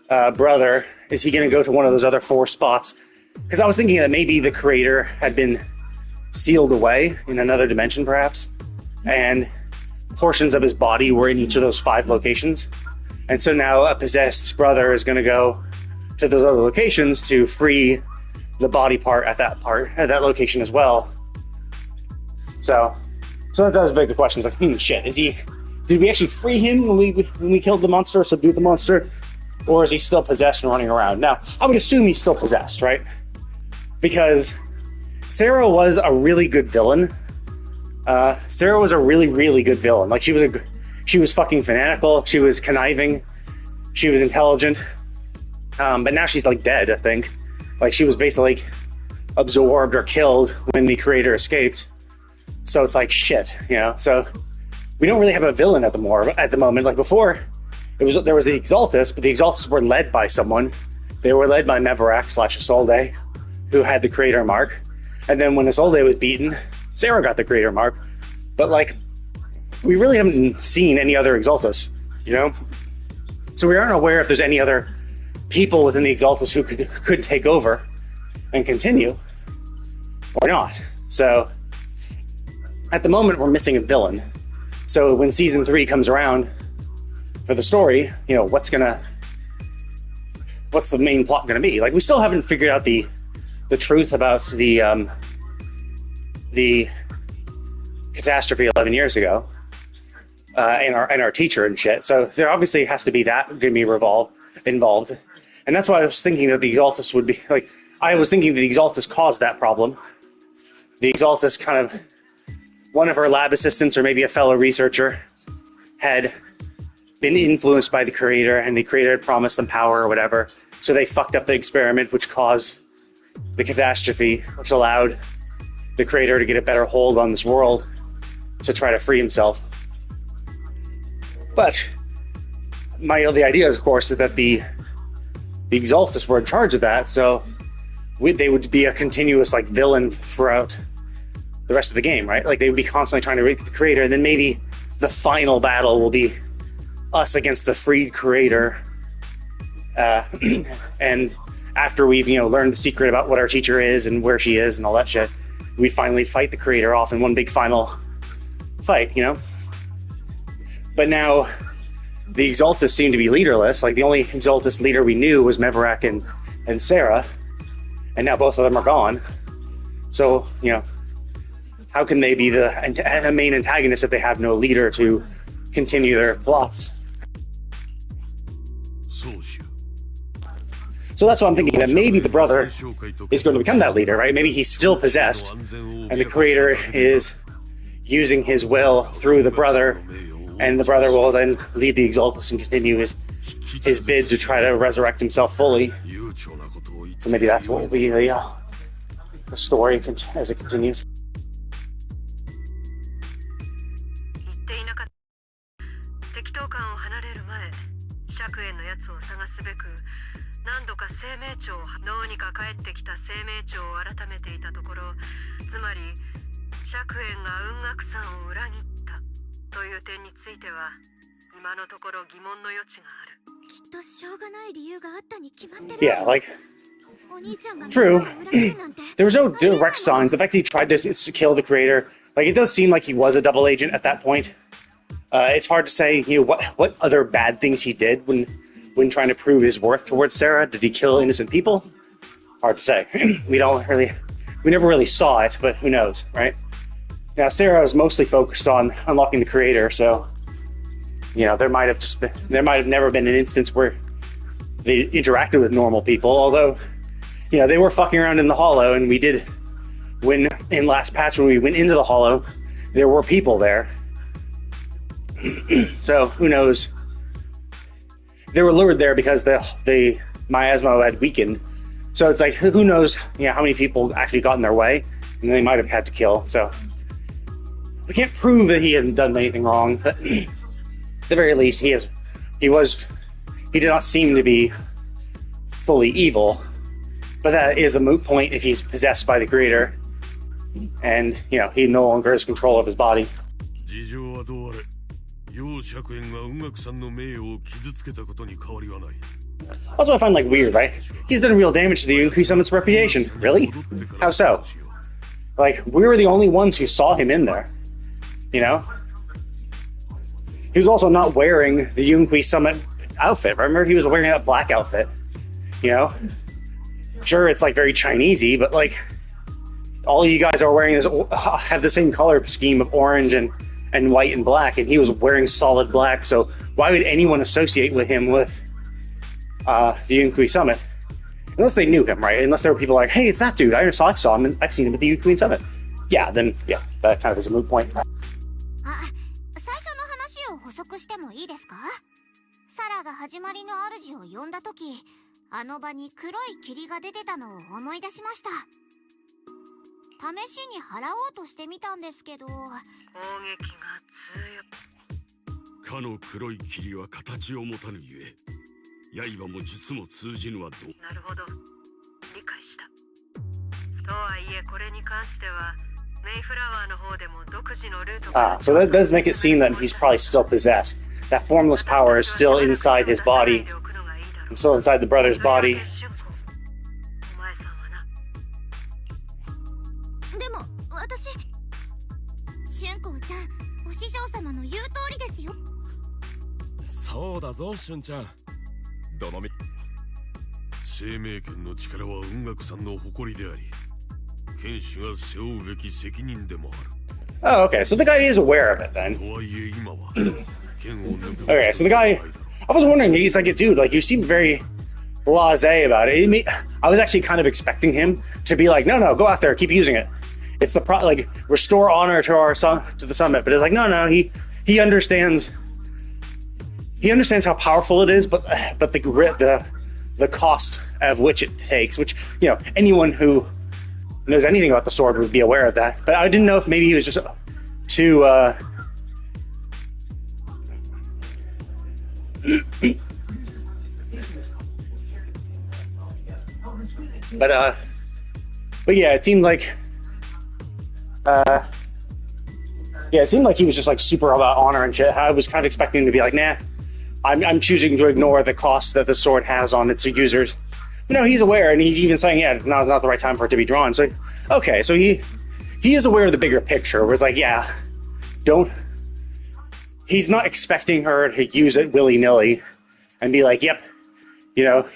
brother, is he going to go to one of those other 4 spots? Because I was thinking that maybe the creator had been sealed away in another dimension, perhaps, and portions of his body were in each of those 5 locations. And so now a possessed brother is going to go to those other locations to free the body part at that location as well. So that does beg the question. It's like, shit, did we actually free him when we killed the monster or subdued the monster? Or is he still possessed and running around? Now, I would assume he's still possessed, right? Because Sarah was a really good villain. Sarah was a really, really good villain. Like, she was fucking fanatical, she was conniving, she was intelligent. But now she's, like, dead, I think. Like, she was basically absorbed or killed when the creator escaped. So it's like, shit, you know? So we don't really have a villain at the moment. Like, before, there was the Exaltus, but the Exaltus were led by someone. They were led by Mevarak / Isolde, who had the creator mark. And then when Isolde was beaten, Sarah got the creator mark. But, like, we really haven't seen any other Exaltus, you know? So we aren't aware if there's any other people within the Exaltus who could take over and continue, or not. So at the moment, we're missing a villain. So when season 3 comes around for the story, you know, what's the main plot gonna be? Like, we still haven't figured out the truth about the catastrophe 11 years ago, and our teacher and shit. So there obviously has to be that gonna be involved. And that's why I was thinking that the Exaltus would be, like, I was thinking that the Exaltus caused that problem. The Exaltus kind of, one of her lab assistants or maybe a fellow researcher had been influenced by the creator, and the creator had promised them power or whatever. So they fucked up the experiment, which caused the catastrophe, which allowed the creator to get a better hold on this world to try to free himself. But the idea is, of course, that the Exaltus were in charge of that, so they would be a continuous, like, villain throughout the rest of the game, right? Like, they would be constantly trying to reach the creator, and then maybe the final battle will be us against the freed creator. And after we've, you know, learned the secret about what our teacher is and where she is and all that shit, we finally fight the creator off in one big final fight, you know? But now the Exaltus seem to be leaderless. Like, the only Exaltus leader we knew was Mevarak and Sarah, and now both of them are gone. So, you know, how can they be the main antagonist if they have no leader to continue their plots? So that's why I'm thinking, that maybe the brother is going to become that leader, right? Maybe he's still possessed, and the creator is using his will through the brother, and the brother will then lead the Exaltus and continue his bid to try to resurrect himself fully. So maybe that's what will be the story as it continues. 適当感を離れる前、釈炎のやつを探すべく何度か生命帳をどうにか帰ってきた生命帳を改めていたところ、つまり釈炎が雲岳さんを裏切ったという点については今のところ疑問の余地がある。きっとしょうがない理由があったに決まってる。Yeah, like True. There was no direct signs. The fact that he tried to kill the creator, like, it does seem like he was a double agent at that point. It's hard to say, you know, what other bad things he did when trying to prove his worth towards Sarah. Did he kill innocent people? Hard to say. We never really saw it, but who knows, right? Now, Sarah was mostly focused on unlocking the creator, so, you know, there might have never been an instance where they interacted with normal people, although, you know, they were fucking around in the Hollow, and we did, in last patch, when we went into the Hollow, there were people there. So, who knows? They were lured there because the miasma had weakened. So it's like, who knows, you know, how many people actually got in their way, and they might have had to kill. So we can't prove that he hadn't done anything wrong, but at the very least, he did not seem to be fully evil. But that is a moot point if he's possessed by the creator, and, you know, he no longer has control of his body. Also, I find, like, weird, right? He's done real damage to the Yunqui Summit's reputation. Really? How so? Like, we were the only ones who saw him in there. You know? He was also not wearing the Yunqui Summit outfit. Remember? He was wearing that black outfit. You know? Sure, it's, like, very Chinesey, but, like, all you guys are wearing have the same color scheme of orange and white and black, and he was wearing solid black, so why would anyone associate with him with the Yunqui Summit? Unless they knew him, right? Unless there were people like, hey, it's that dude, I saw him, and I've seen him at the Yunqui Summit. Yeah, then, yeah, that kind of is a moot point. 補足してもいいですか？サラが始まりの主を呼んだ時、あの場に黒い霧が出てたのを思い出しました。試しに払おうとしてみたんですけど、攻撃が強い。かの黒い霧は形を持たぬゆえ、刃も術も通じぬはどう。なるほど、理解した。とはいえこれに関しては。 So that does make it seem that he's probably still possessed. That formless power is still inside his body, and still inside the brother's body. Oh, okay, so the guy is aware of it then. Okay, so the guy, I was wondering, he's like, dude, like, you seem very blasé about it. I was actually kind of expecting him to be like, no, go out there, keep using it. It's the like, restore honor to the summit, but it's like, no, he understands how powerful it is, but the cost of which it takes, which, you know, anyone who knows anything about the sword would be aware of that. But I didn't know if maybe he was just too but yeah, it seemed like he was just like super about honor and shit. I was kind of expecting him to be like, nah, I'm choosing to ignore the cost that the sword has on its users. No, he's aware, and he's even saying, yeah, now's not the right time for it to be drawn. So, okay, so he is aware of the bigger picture, where it's like, yeah, he's not expecting her to use it willy-nilly and be like, yep, you know,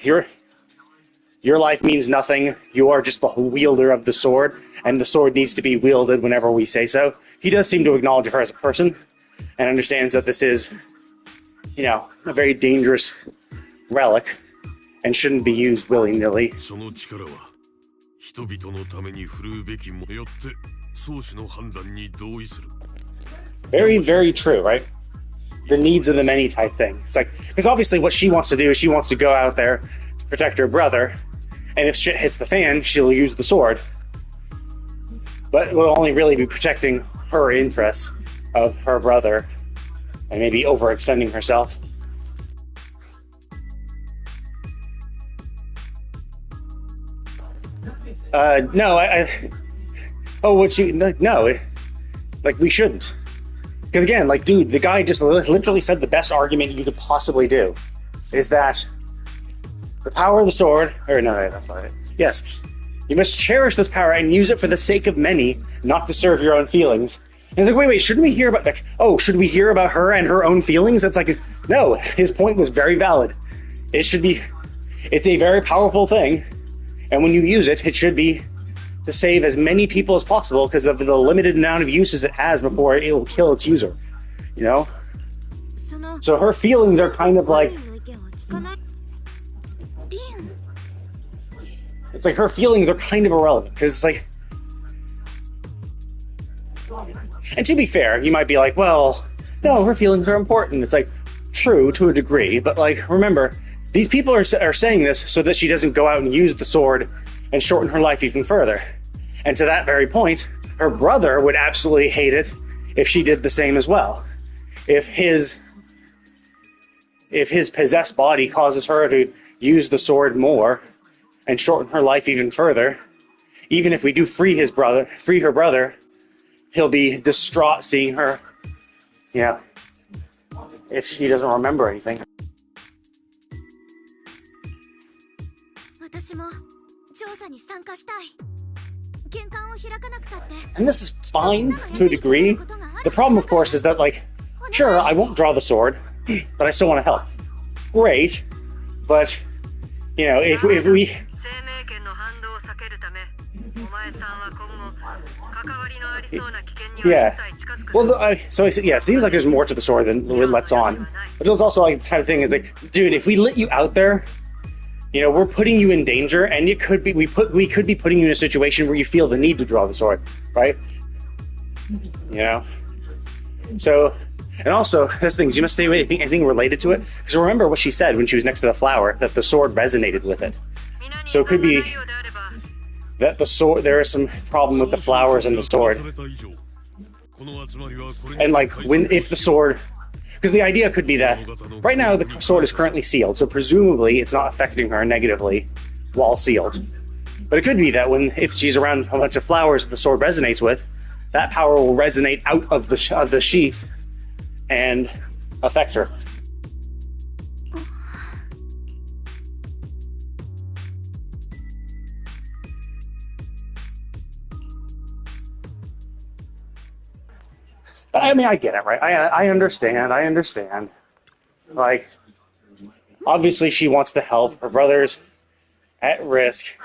your life means nothing, you are just the wielder of the sword, and the sword needs to be wielded whenever we say so. He does seem to acknowledge her as a person, and understands that this is, you know, a very dangerous relic, and shouldn't be used willy-nilly. Very, very true, right? The needs of the many type thing. It's like, because obviously what she wants to do is she wants to go out there to protect her brother, and if shit hits the fan, she'll use the sword. But it will only really be protecting her interests of her brother, and maybe overextending herself. No, like, we shouldn't. Because again, like, dude, the guy just literally said the best argument you could possibly do is that the power of the sword, or no, that's not it. Yes. You must cherish this power and use it for the sake of many, not to serve your own feelings. And it's like, wait, shouldn't we hear about, like, oh, should we hear about her and her own feelings? That's like, no, his point was very valid. It's a very powerful thing, and when you use it, it should be to save as many people as possible because of the limited amount of uses it has before it will kill its user, you know? So her feelings are kind of like, it's like her feelings are kind of irrelevant, because it's like, and to be fair, you might be like, well, no, her feelings are important. It's like, true to a degree, but like, remember, these people are saying this so that she doesn't go out and use the sword and shorten her life even further. And to that very point, her brother would absolutely hate it if she did the same as well. If his possessed body causes her to use the sword more and shorten her life even further, even if we do free her brother, he'll be distraught seeing her, yeah, if she doesn't remember anything. And this is fine to a degree. The problem, of course, is that, like, sure, I won't draw the sword, but I still want to help. Great, but, you know, if we... Yeah. Well, so I said, yeah, it seems like there's more to the sword than it lets on. But it was also like the kind of thing is like, dude, if we let you out there, you know, we're putting you in danger, and it could be we could be putting you in a situation where you feel the need to draw the sword, right? You know. So, and also, this thing, you must stay away anything related to it, because remember what she said when she was next to the flower, that the sword resonated with it. So it could be that the sword, there is some problem with the flowers and the sword. And like, if the sword, because the idea could be that right now the sword is currently sealed, so presumably it's not affecting her negatively while sealed. But it could be that if she's around a bunch of flowers that the sword resonates with, that power will resonate out of the sheath and affect her. I mean, I get it, right? I understand. Like, obviously she wants to help. Her brother's at risk.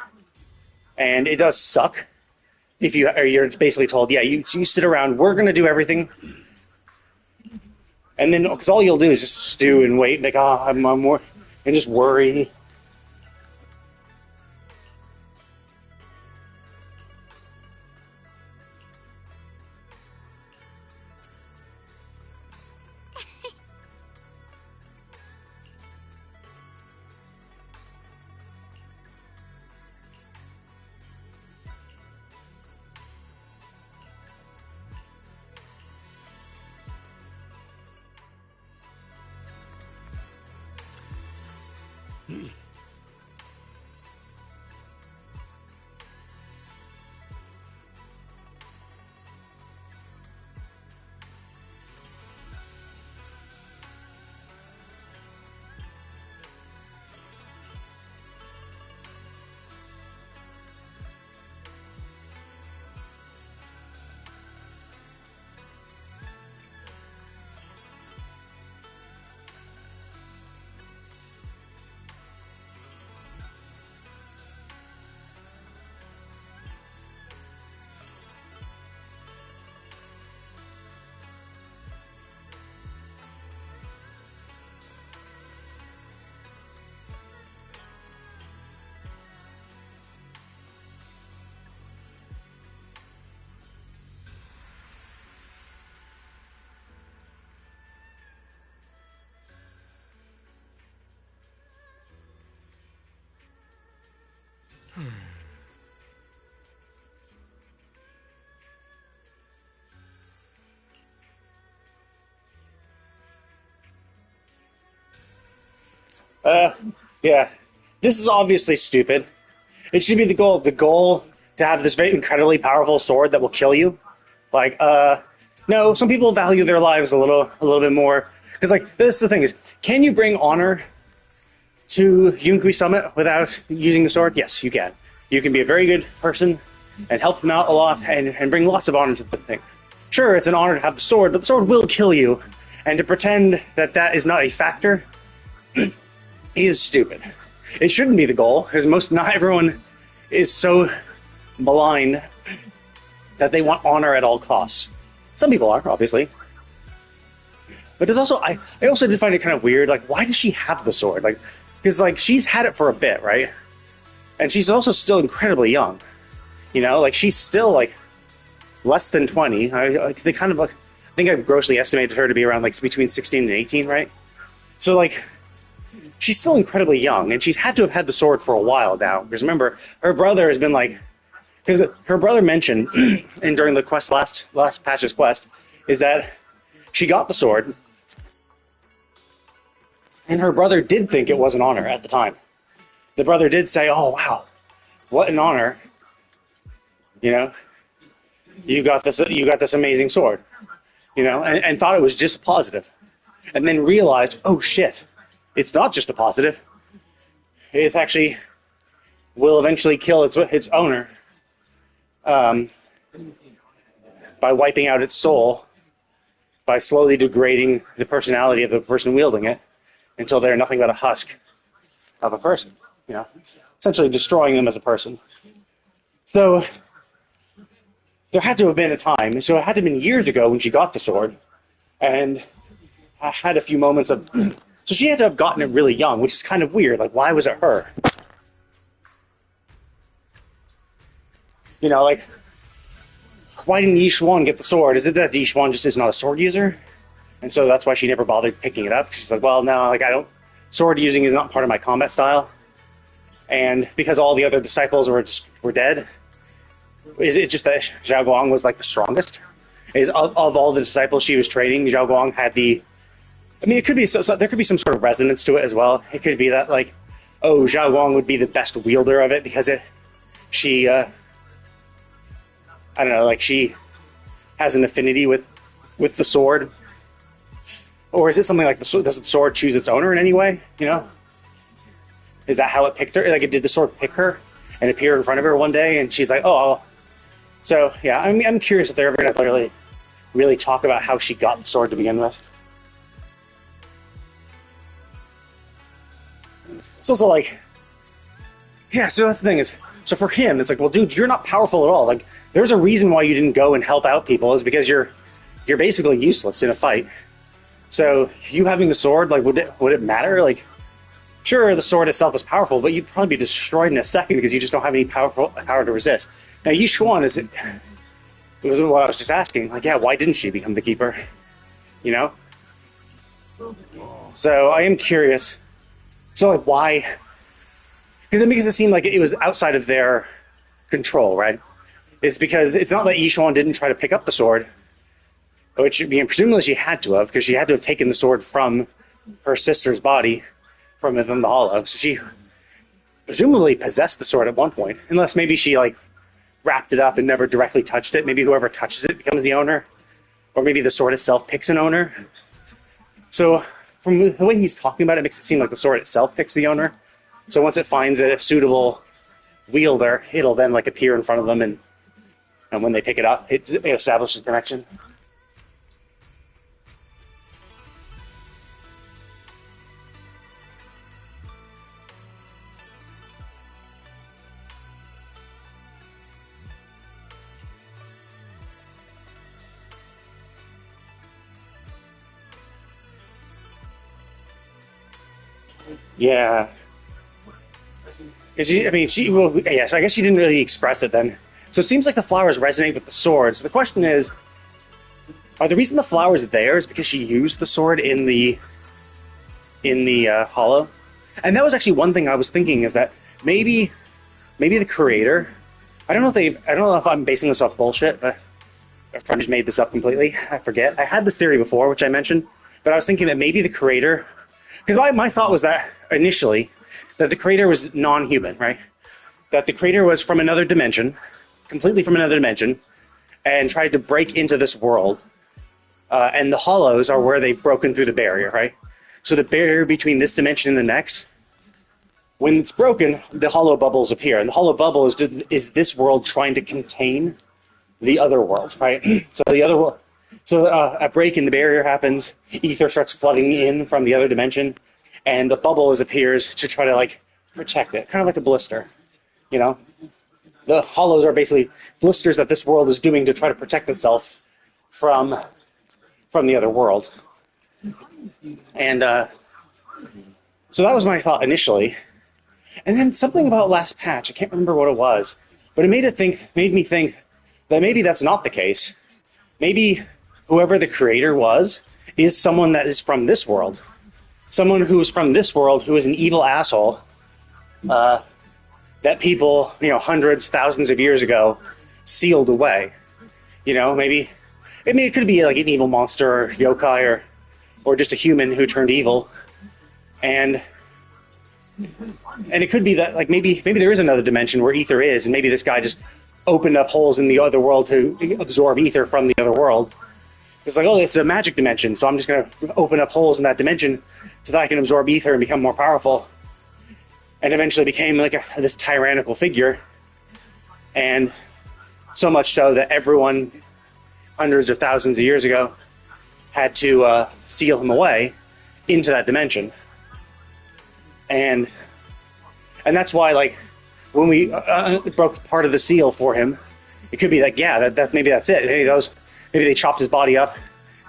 And it does suck if you're basically told, yeah, you sit around, we're going to do everything. And then, because all you'll do is just stew and wait, like, oh, I'm more, and just worry. Yeah. This is obviously stupid. It should be the goal. The goal to have this very incredibly powerful sword that will kill you. Like, no, some people value their lives a little bit more. Because, like, this is the thing is, can you bring honor to Yunkui Summit without using the sword? Yes, you can. You can be a very good person and help them out a lot and bring lots of honor to the thing. Sure, it's an honor to have the sword, but the sword will kill you. And to pretend that that is not a factor is stupid. It shouldn't be the goal, because not everyone is so malign that they want honor at all costs. Some people are, obviously. But it's also, I also did find it kind of weird, like, why does she have the sword? Like, because, like, she's had it for a bit, right? And she's also still incredibly young. You know, like, she's still, like, less than 20. They kind of, like, I think I've grossly estimated her to be around, like, between 16 and 18, right? So, like, she's still incredibly young, and she's had to have had the sword for a while now. Because remember, her brother has been, like, because her brother mentioned, and during the quest, last patch's quest, is that she got the sword, and her brother did think it was an honor at the time. The brother did say, oh, wow, what an honor. You know, you got this amazing sword, you know, and thought it was just positive. And then realized, oh, shit, it's not just a positive. It actually will eventually kill its owner by wiping out its soul, by slowly degrading the personality of the person wielding it until they're nothing but a husk of a person, you know, essentially destroying them as a person. So there had to have been a time, so it had to have been years ago when she got the sword, and I had a few moments of, so she had to have gotten it really young, which is kind of weird, like, why was it her? You know, like, why didn't Yi Xuan get the sword? Is it that Yi Xuan just is not a sword user? And so that's why she never bothered picking it up. She's like, well, no, like, sword using is not part of my combat style. And because all the other disciples were dead, it's just that Zhao Guang was, like, the strongest. Of all the disciples she was training, Zhao Guang had the... I mean, it could be there could be some sort of resonance to it as well. It could be that, like, oh, Zhao Guang would be the best wielder of it because she I don't know, like, she has an affinity with the sword. Or is it something like does the sword choose its owner in any way? You know, is that how it picked her? Like, did the sword pick her and appear in front of her one day, and she's like, oh. So yeah, I'm curious if they're ever going to really talk about how she got the sword to begin with. It's also like, yeah, so that's the thing is, so for him, it's like, well, dude, you're not powerful at all. Like, there's a reason why you didn't go and help out people, is because you're basically useless in a fight. So you having the sword, like, would it matter? Like, sure, the sword itself is powerful, but you'd probably be destroyed in a second because you just don't have any power to resist. Now, Yi Xuan it was what I was just asking. Like, yeah, why didn't she become the keeper? You know? So I am curious. So, like, why? Because it makes it seem like it was outside of their control, right? It's because it's not that Yi Xuan didn't try to pick up the sword, which, presumably she had to have, because she had to have taken the sword from her sister's body from within the hollow. So she presumably possessed the sword at one point, unless maybe she, like, wrapped it up and never directly touched it. Maybe whoever touches it becomes the owner, or maybe the sword itself picks an owner. So from the way he's talking about it, it makes it seem like the sword itself picks the owner. So once it finds a suitable wielder, it'll then, like, appear in front of them, and when they pick it up, it establishes a connection. Yeah. So I guess she didn't really express it then. So it seems like the flowers resonate with the sword. So the question is, the reason the flowers there is because she used the sword in the hollow? And that was actually one thing I was thinking, is that maybe the creator, I don't know if I'm basing this off bullshit, but a friend just made this up completely. I forget. I had this theory before, which I mentioned, but I was thinking that maybe the creator, because my thought was that initially that the creator was non-human, right? That the creator was from another dimension, completely from another dimension, and tried to break into this world. And the hollows are where they've broken through the barrier, right? So the barrier between this dimension and the next when it's broken, the hollow bubbles appear, and the hollow bubble is this world trying to contain the other world, right? So the other world, a break in the barrier happens, ether starts flooding in from the other dimension, and the bubble appears to try to like protect it, kind of like a blister, you know. The hollows are basically blisters that this world is doing to try to protect itself from the other world, and so that was my thought initially. And then something about last patch, I can't remember what it was, but it made me think that maybe that's not the case. Maybe whoever the creator was is someone that is from this world. Someone who is from this world who is an evil asshole that people, hundreds, thousands of years ago sealed away. Maybe it could be like an evil monster or yokai or just a human who turned evil. And it could be that, like, maybe there is another dimension where ether is, and maybe this guy just opened up holes in the other world to absorb ether from the other world. It's like, oh, it's a magic dimension, so I'm just going to open up holes in that dimension so that I can absorb ether and become more powerful. And eventually became like this tyrannical figure. And so much so that everyone, hundreds of thousands of years ago, had to seal him away into that dimension. And that's why, like, when we broke part of the seal for him, it could be like, yeah, maybe that's it. Maybe they chopped his body up,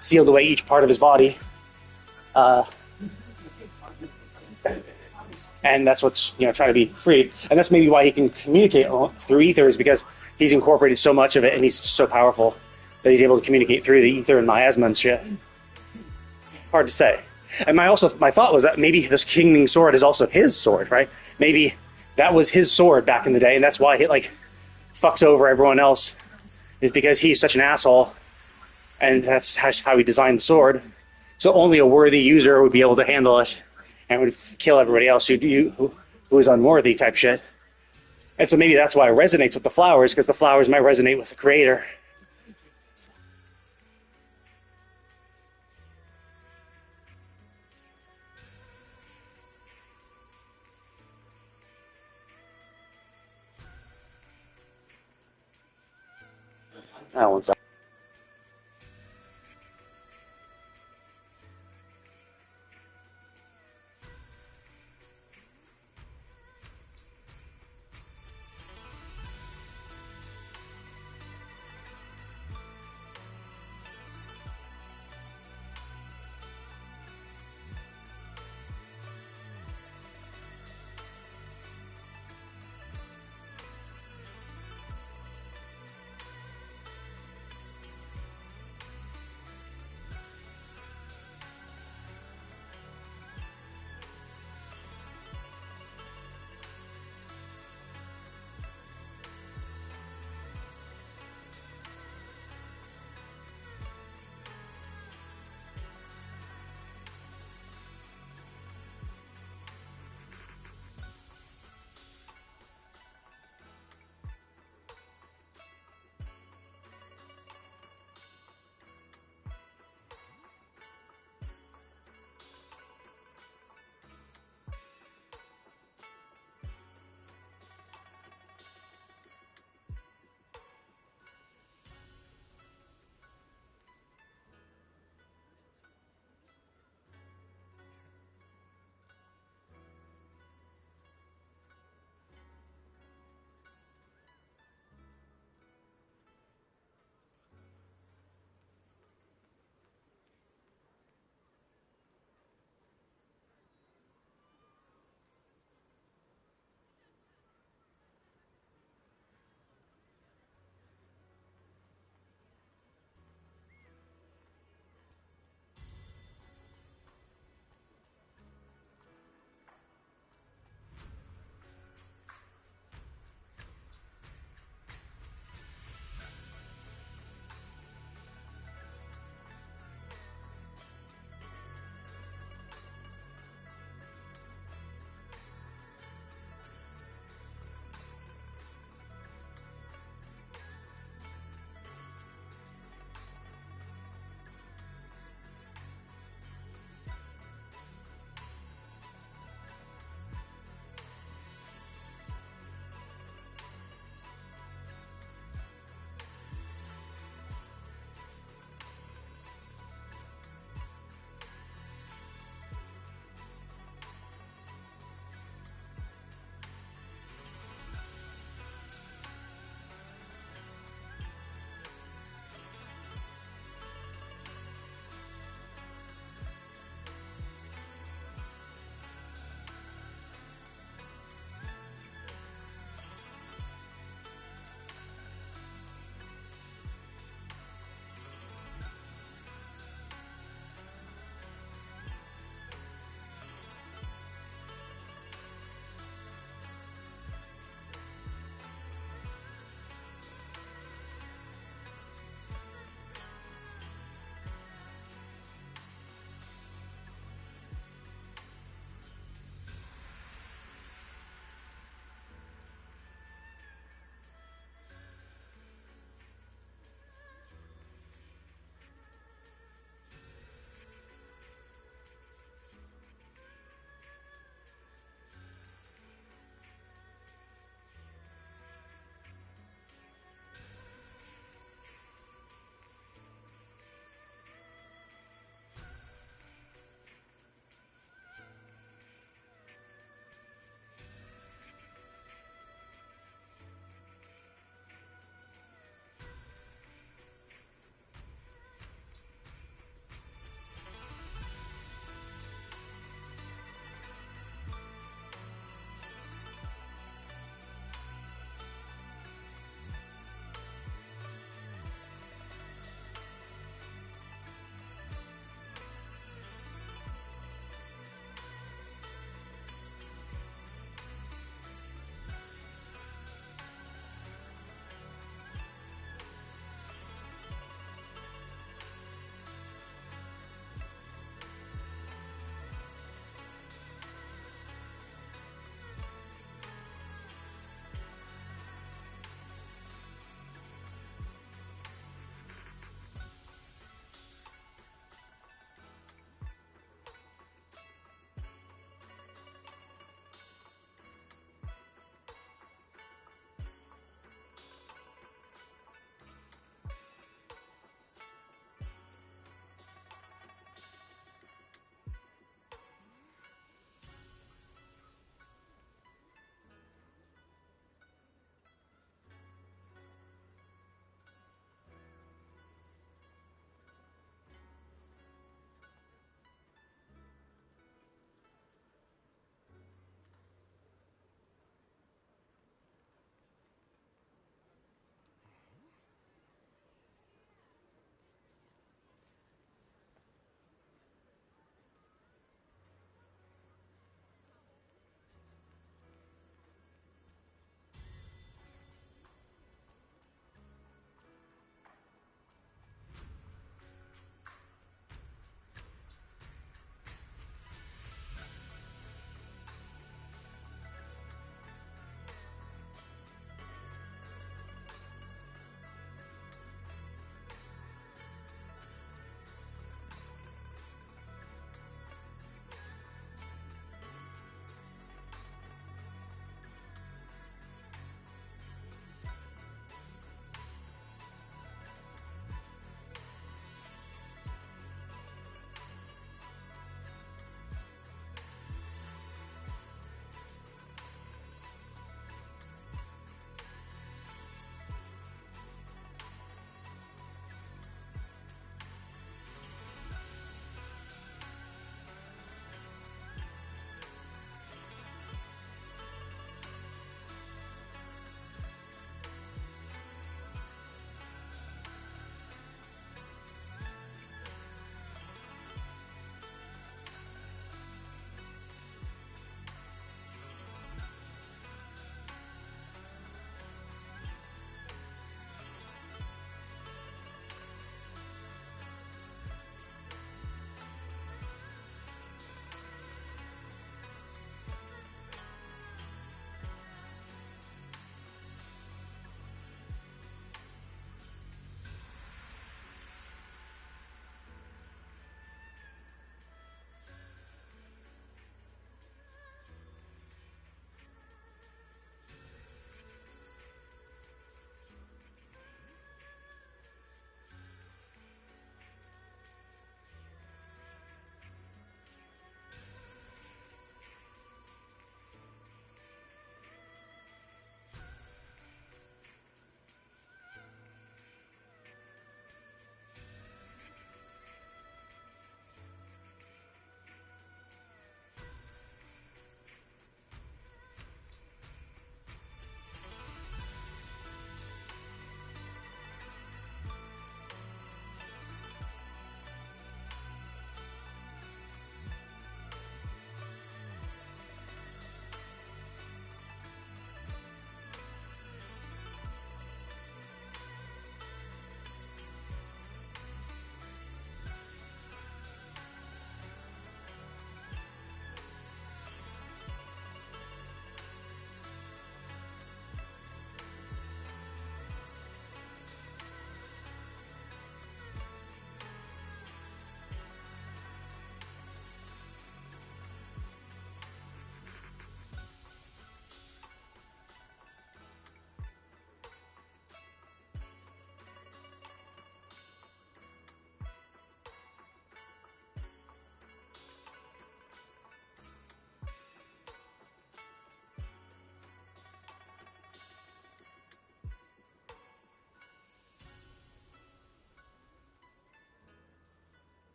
sealed away each part of his body, and that's what's trying to be freed. And that's maybe why he can communicate through ether, is because he's incorporated so much of it, and he's just so powerful that he's able to communicate through the ether and miasma and shit. Hard to say. And my thought was that maybe this Kinging Sword is also his sword, right? Maybe that was his sword back in the day, and that's why he fucks over everyone else, is because he's such an asshole, and that's how he designed the sword. So only a worthy user would be able to handle it, and would kill everybody else who is unworthy type shit. And so maybe that's why it resonates with the flowers, because the flowers might resonate with the creator. One second.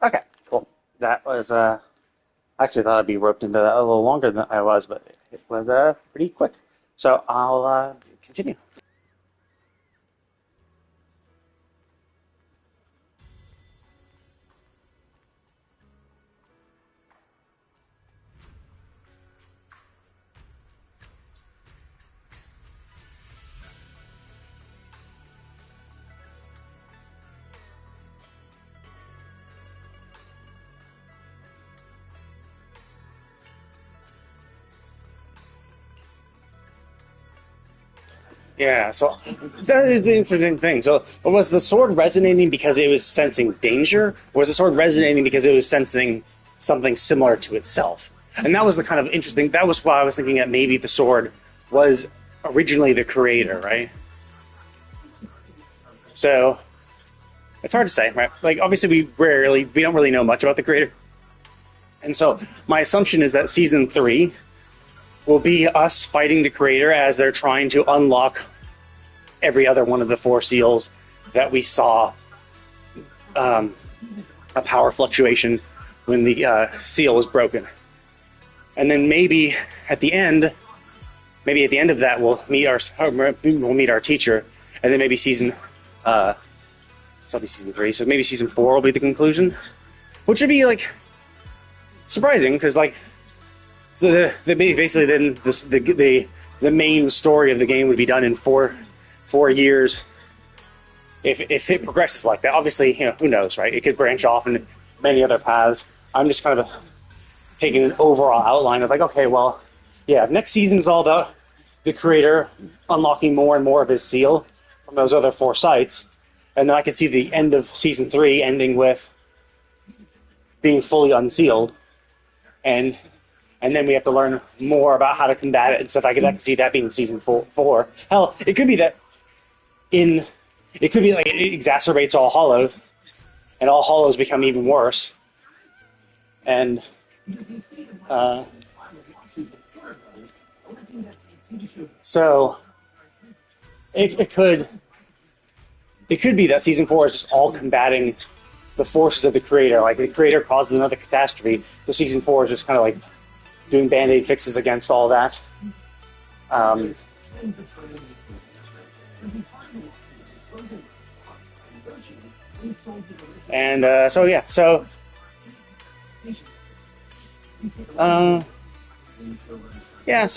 Okay, cool. That was I actually thought I'd be roped into that a little longer than I was, but it was pretty quick. So I'll continue. Yeah, so that is the interesting thing. So was the sword resonating because it was sensing danger, or was the sword resonating because it was sensing something similar to itself? And that was the kind of interesting, that was why I was thinking that maybe the sword was originally the creator, right? So it's hard to say, right? Like, obviously we don't really know much about the creator. And so my assumption is that season 3 will be us fighting the creator as they're trying to unlock every other one of the 4 seals that we saw a power fluctuation when the seal was broken. And then maybe at the end of that we'll meet our teacher, and then maybe season 3, so maybe season 4 will be the conclusion, which would be like surprising because like. So basically, then the main story of the game would be done in four years. If it progresses like that, obviously, who knows, right? It could branch off in many other paths. I'm just kind of taking an overall outline of like, okay, well, yeah, next season is all about the creator unlocking more and more of his seal from those other 4 sites, and then I could see the end of season 3 ending with being fully unsealed, and then we have to learn more about how to combat it and stuff. I could see that being season 4. Hell, it could be that it could be like it exacerbates All Hallows, and All Hallows become even worse. And so it could be that season 4 is just all combating the forces of the creator. Like the creator causes another catastrophe, so season 4 is just kind of like doing band-aid fixes against all that. So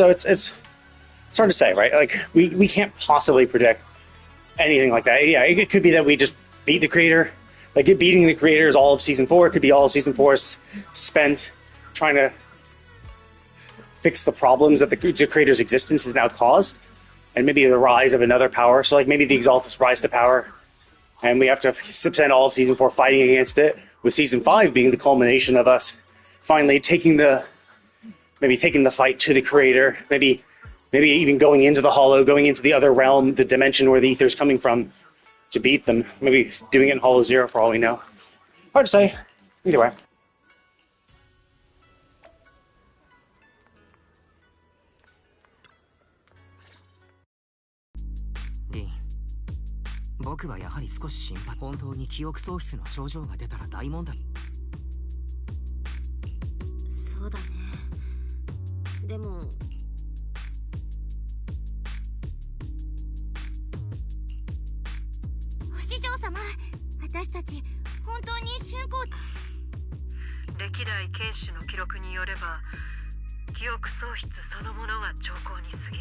it's hard to say, right? Like we can't possibly predict anything like that. Yeah, it could be that we just beat the creator. Like beating the creator is all of season 4. It could be all of season 4 spent trying to fix the problems that the creator's existence has now caused, and maybe the rise of another power. So like maybe the Exaltus rise to power, and we have to spend all of season 4 fighting against it, with season 5 being the culmination of us finally taking the fight to the creator, maybe even going into the Hollow, going into the other realm, the dimension where the Aether's coming from, to beat them. Maybe doing it in Hollow Zero for all we know. Hard to say. Either way.リン、僕はやはり少し心配。本当に記憶喪失の症状が出たら大問題。そうだね。でも師匠様、私たち本当に春光。歴代剣士の記録によれば、記憶喪失そのものが兆候に過ぎ、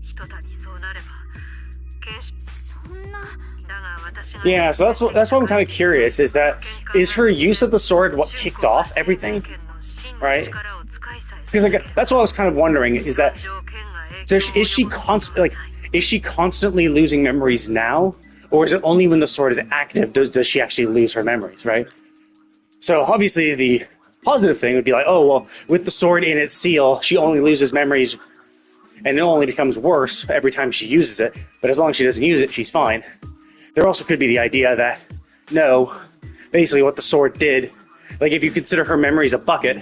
ひとたびそうなれば剣士。そんな。Yeah, so that's what I'm kind of curious. Is her use of the sword what kicked off everything, right? Because like that's what I was kind of wondering. Is she constantly losing memories now, or is it only when the sword is active does she actually lose her memories, right? So obviously the positive thing would be like, oh well, with the sword in its seal, she only loses memories, and it only becomes worse every time she uses it. But as long as she doesn't use it, she's fine. There also could be the idea that no, basically what the sword did, like if you consider her memories a bucket,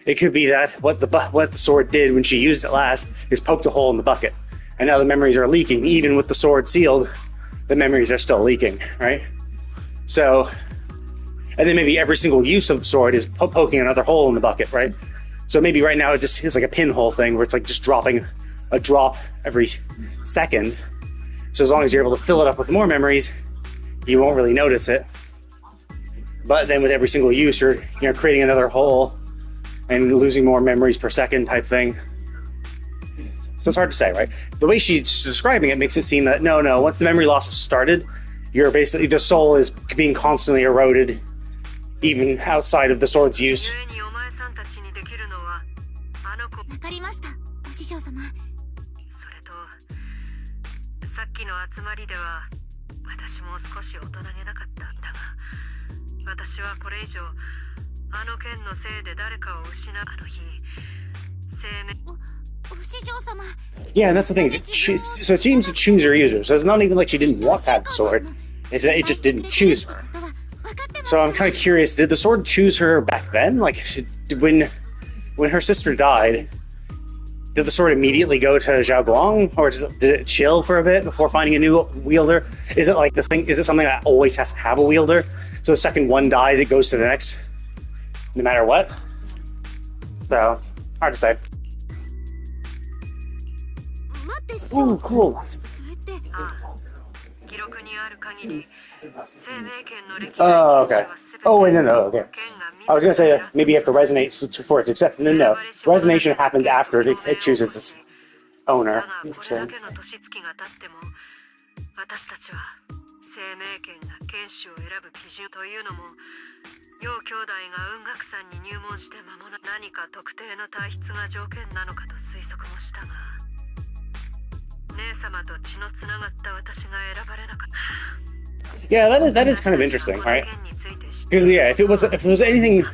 it could be that what the sword did when she used it last is poked a hole in the bucket, and now the memories are leaking. Even with the sword sealed, the memories are still leaking, right? So, and then maybe every single use of the sword is poking another hole in the bucket, right? So maybe right now it just is like a pinhole thing where it's like just dropping a drop every second. So as long as you're able to fill it up with more memories, you won't really notice it. But then with every single use, you're creating another hole and losing more memories per second type thing. So it's hard to say, right? The way she's describing it makes it seem that no, once the memory loss has started, you're basically, the soul is being constantly eroded, even outside of the sword's use. 故にお前さんたちにできるのはあの子。わかりました、お師匠様。それとさっきの集まりでは私も少し大人げなかった。だが私はこれ以上あの件のせいで誰かを失う。あの日生命。お師匠様。 Yeah, and that's the thing. So it seems to choose her user. So it's not even like she didn't want that sword. It's that it just didn't choose her. So I'm kind of curious, did the sword choose her back then? Like, when her sister died, did the sword immediately go to Zhao Guang? Or did it chill for a bit before finding a new wielder? Is it like the thing, is it something that always has to have a wielder? So the second one dies, it goes to the next, no matter what? So, hard to say. 待って、師 Ooh, 匠。 cool. それって。ああ、記録にある限り生命権の歴 Oh, 代 okay. Oh, wait, no, okay. 権が I was gonna say maybe you have to resonate for it to accept. No. Resonation happens after it chooses its だ owner. がこれだ Interesting. けの年月が経っても私たちは生命権が剣士を選ぶ基準というのも楊兄弟が雲岳山に入門して間もなく何か特定の体質が条件なのかと推測もしたが姉様と血のつながった私が選ばれなかった。 Yeah, that is kind of interesting, right? Because yeah, if it was anything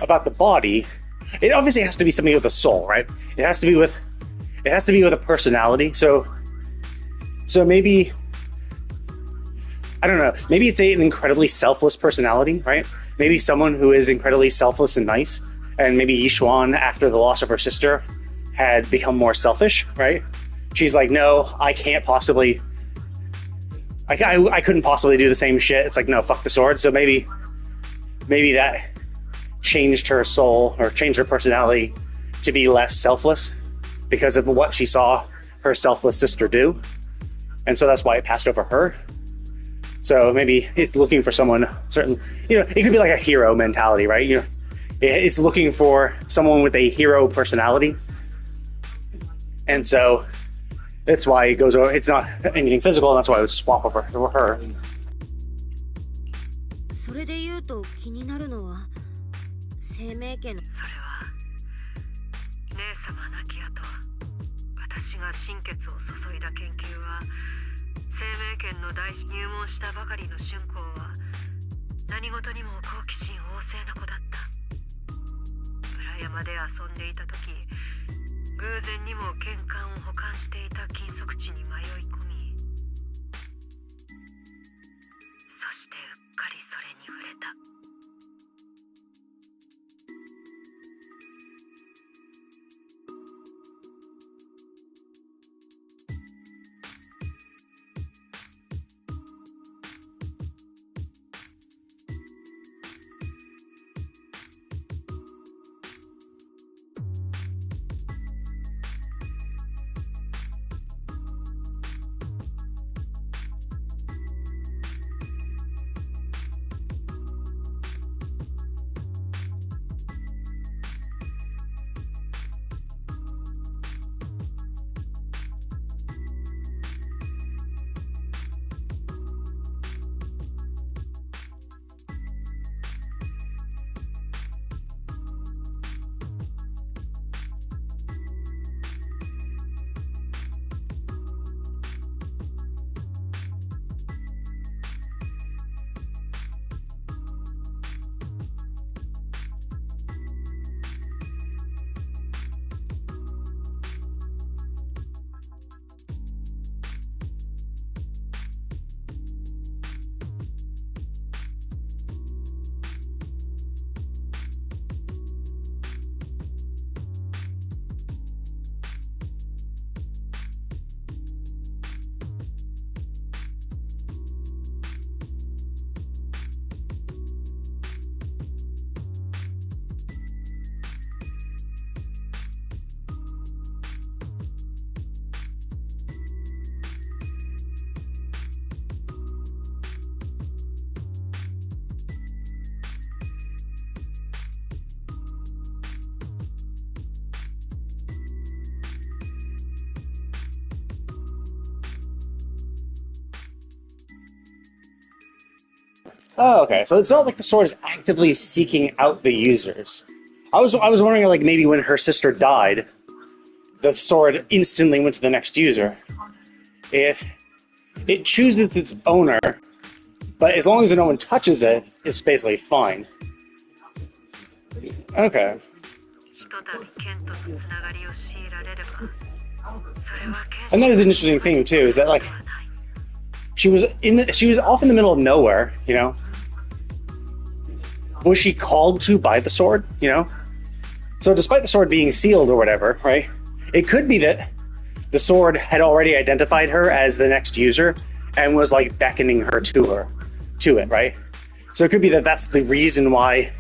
about the body, it obviously has to be something with the soul, right? It has to be with a personality. So maybe I don't know. Maybe it's an incredibly selfless personality, right? Maybe someone who is incredibly selfless and nice, and maybe Yishuan, after the loss of her sister, had become more selfish, right? She's like, no, I can't possibly. I couldn't possibly do the same shit. It's like, no, fuck the sword. So maybe that changed her soul or changed her personality to be less selfless because of what she saw her selfless sister do. And so that's why it passed over her. So maybe it's looking for someone certain, it could be like a hero mentality, right? It's looking for someone with a hero personality. And so that's why it goes over. It's not anything physical, and that's why it would swap over to her. それで言うと気になるのは生命権の。それは姉様亡き後私が心血を注いだ研究は生命権の大師入門したばかりの春光は何事にも好奇心旺盛な子だった。裏山で遊んでいた時偶然にも剣冠を保管していた金属地に迷い込みそしてうっかりそれに触れた。Oh, okay. So it's not like the sword is actively seeking out the users. I was wondering, like, maybe when her sister died, the sword instantly went to the next user. It chooses its owner, but as long as no one touches it, it's basically fine. Okay. ひとたび剣とのつながりを強いられれば、それは剣 And that is an interesting thing too, is that like she was off in the middle of nowhere, you know. Was she called to by the sword, you know? So despite the sword being sealed or whatever, right? It could be that the sword had already identified her as the next user and was like beckoning her to it, right? So it could be that that's the reason why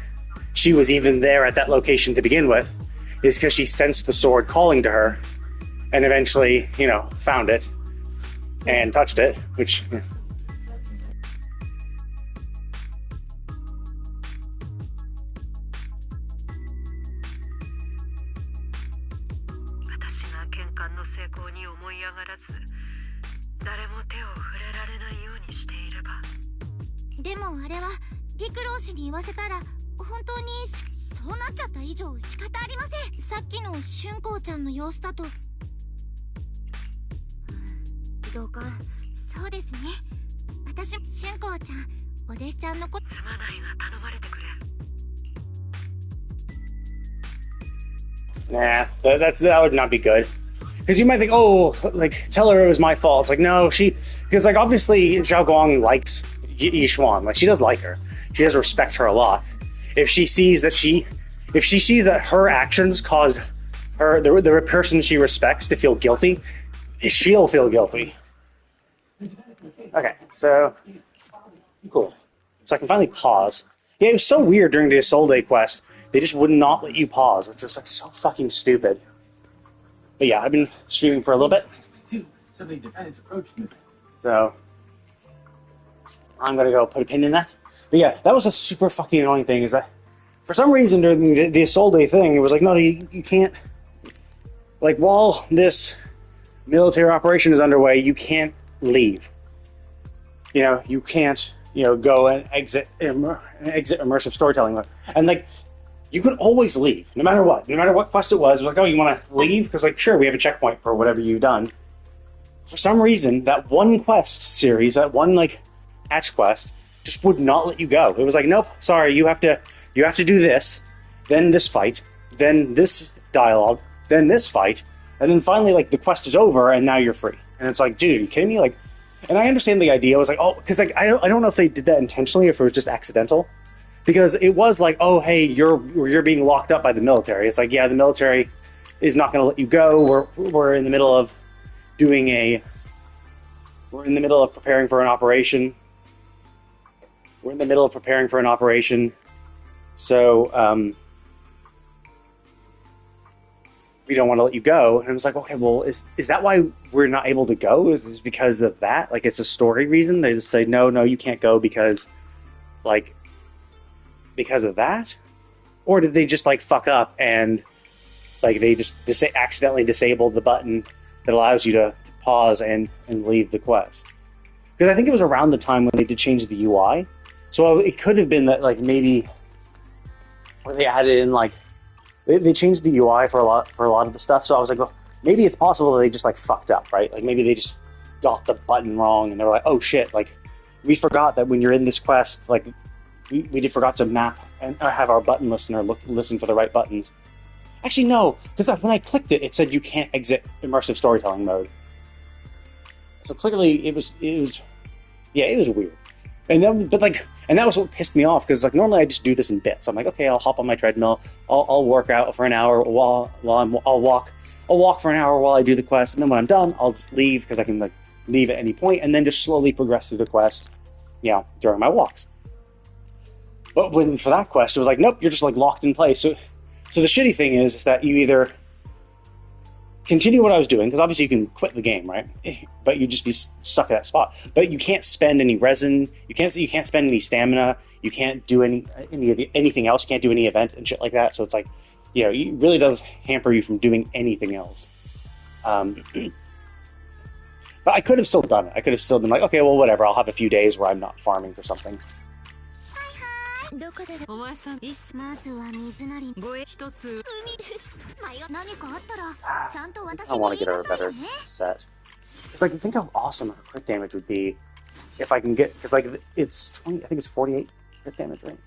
she was even there at that location to begin with, is because she sensed the sword calling to her and eventually, you know, found it and touched it, which... Nah, that would not be good. Because you might think, oh, like, tell her it was my fault. It's like, no, because, like, obviously Zhao Guang likes Yixuan. Like, she does like her. She does respect her a lot. If she sees that her actions caused her, the person she respects, to feel guilty, she'll feel guilty. Okay, so, cool. So I can finally pause. Yeah, it was so weird during the Isolde quest. They just would not let you pause, which was like so fucking stupid. But yeah, I've been streaming for a little bit. So the defendants approached me. So I'm gonna go put a pin in that. But yeah, that was a super fucking annoying thing, is that for some reason during the Isolde thing, it was like, no, you can't, like, while this military operation is underway, you can't leave. You know, you can't, you know, go and exit immersive storytelling mode. And like, you could always leave, no matter what quest it was. Like, oh, you want to leave? Because, like, sure, we have a checkpoint for whatever you've done. For some reason, that one quest series, that one, like, hatch quest, just would not let you go. It was like, nope, sorry, you have to do this, then this fight, then this dialogue, then this fight, and then finally, like, the quest is over, and now you're free. And it's like, dude, are you kidding me? Like, and I understand the idea. I was like, oh, because, like, I don't know if they did that intentionally or if it was just accidental. Because it was like, oh, hey, you're being locked up by the military. It's like, yeah, the military is not going to let you go. We're in the middle of preparing for an operation. So we don't want to let you go. And I was like, okay, well, is that why we're not able to go? Is this because of that? Like, it's a story reason? They just say, no, you can't go because, like, because of that? Or did they just, like, fuck up and, like, they just accidentally disabled the button that allows you to pause and leave the quest? Because I think it was around the time when they did change the UI. So it could have been that, like, maybe where they added in, like, they changed the UI for a lot of the stuff. So I was like, well, maybe it's possible that they just, like, fucked up, right? Like, maybe they just got the button wrong and they were like, oh shit, like, we forgot that when you're in this quest, like, we forgot to map and have our button listener listen for the right buttons. Actually, no, because when I clicked it, it said you can't exit immersive storytelling mode. So clearly, it was weird. And that was what pissed me off, because, like, normally I just do this in bits. I'm like, okay, I'll hop on my treadmill, I'll work out for an hour I'll walk for an hour while I do the quest, and then when I'm done, I'll just leave, because I can, like, leave at any point, and then just slowly progress through the quest, you know, during my walks. But for that quest, it was like, nope, you're just, like, locked in place. So the shitty thing is that you either continue what I was doing, because obviously you can quit the game, right? But you'd just be stuck at that spot. But you can't spend any resin, you can't spend any stamina, you can't do anything else, you can't do any event and shit like that. So it's like, you know, it really does hamper you from doing anything else. But I could have still done it. I could have still been like, okay, well, whatever, I'll have a few days where I'm not farming for something. どこでお前さんまずは水なり護衛一つ何かあったらちゃんと私 I に want 言 to い get her な a さいよ better ね。 set. It's like, think how awesome her crit damage would be if I can get, because like it's 20, I think it's 48 crit damage, right?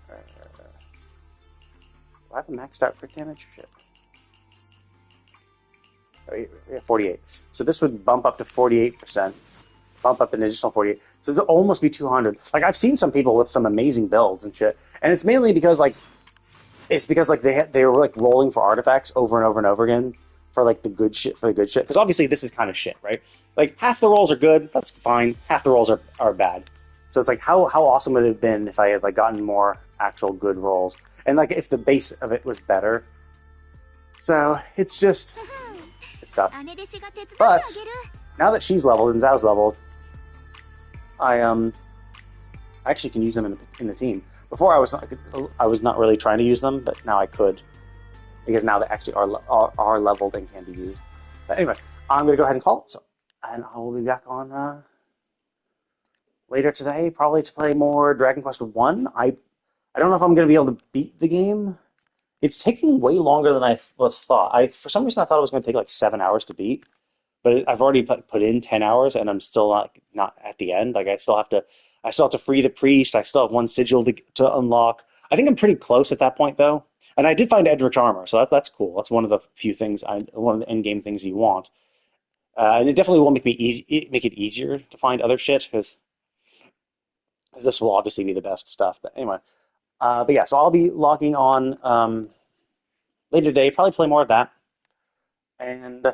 Do I have a maxed out crit damage? Shit. Oh, yeah, 48. So this would bump up to 48%, bump up an additional 48. So it'll almost be 200. Like I've seen some people with some amazing builds and shit, and it's mainly because like they were like rolling for artifacts over and over and over again for like the good shit because obviously this is kind of shit, right? Like half the rolls are good, that's fine. Half the rolls are bad. So it's like how awesome would it have been if I had like gotten more actual good rolls and like if the base of it was better. So it's just it's tough. But now that she's leveled and Zhao's leveled, I actually can use them in the team. Before I was not really trying to use them, but now I could because now they actually are leveled and can be used. But anyway, I'm gonna go ahead and call it. So, and I will be back on later today, probably to play more Dragon Quest One. I don't know if I'm gonna be able to beat the game. It's taking way longer than I thought. For some reason I thought it was gonna take like 7 hours to beat, but I've already put in 10 hours and I'm still not at the end. Like I still have to free the priest. I still have one sigil to unlock. I think I'm pretty close at that point though. And I did find Edric's armor, so that's cool. That's one of the few things one of the end game things you want. And it definitely will make it easier to find other shit because this will obviously be the best stuff. But anyway, but yeah, so I'll be logging on later today. Probably play more of that, and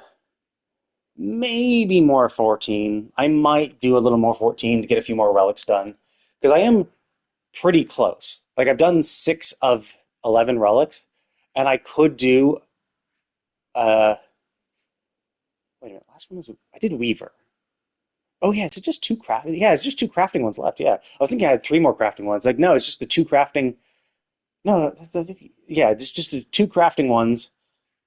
maybe more 14. I might do a little more 14 to get a few more relics done because I am pretty close. Like I've done 6 of 11 relics, and I could do. Wait a minute. Last one was I did Weaver. Oh yeah, it's just 2 crafting. Yeah, it's just 2 crafting ones left. Yeah, I was thinking I had 3 more crafting ones. Like no, it's just the 2 crafting. No, yeah, it's just the 2 crafting ones,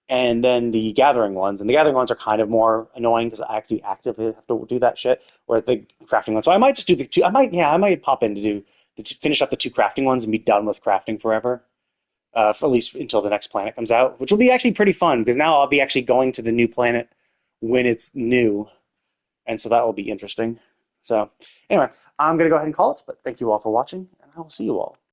and then the gathering ones. And the gathering ones are kind of more annoying because I actually actively have to do that shit. Where the crafting ones. So I might just do the 2. I might pop in to finish up the 2 crafting ones and be done with crafting forever. For at least until the next planet comes out, which will be actually pretty fun because now I'll be actually going to the new planet when it's new, and so that will be interesting. So anyway, I'm going to go ahead and call it, but thank you all for watching, and I will see you all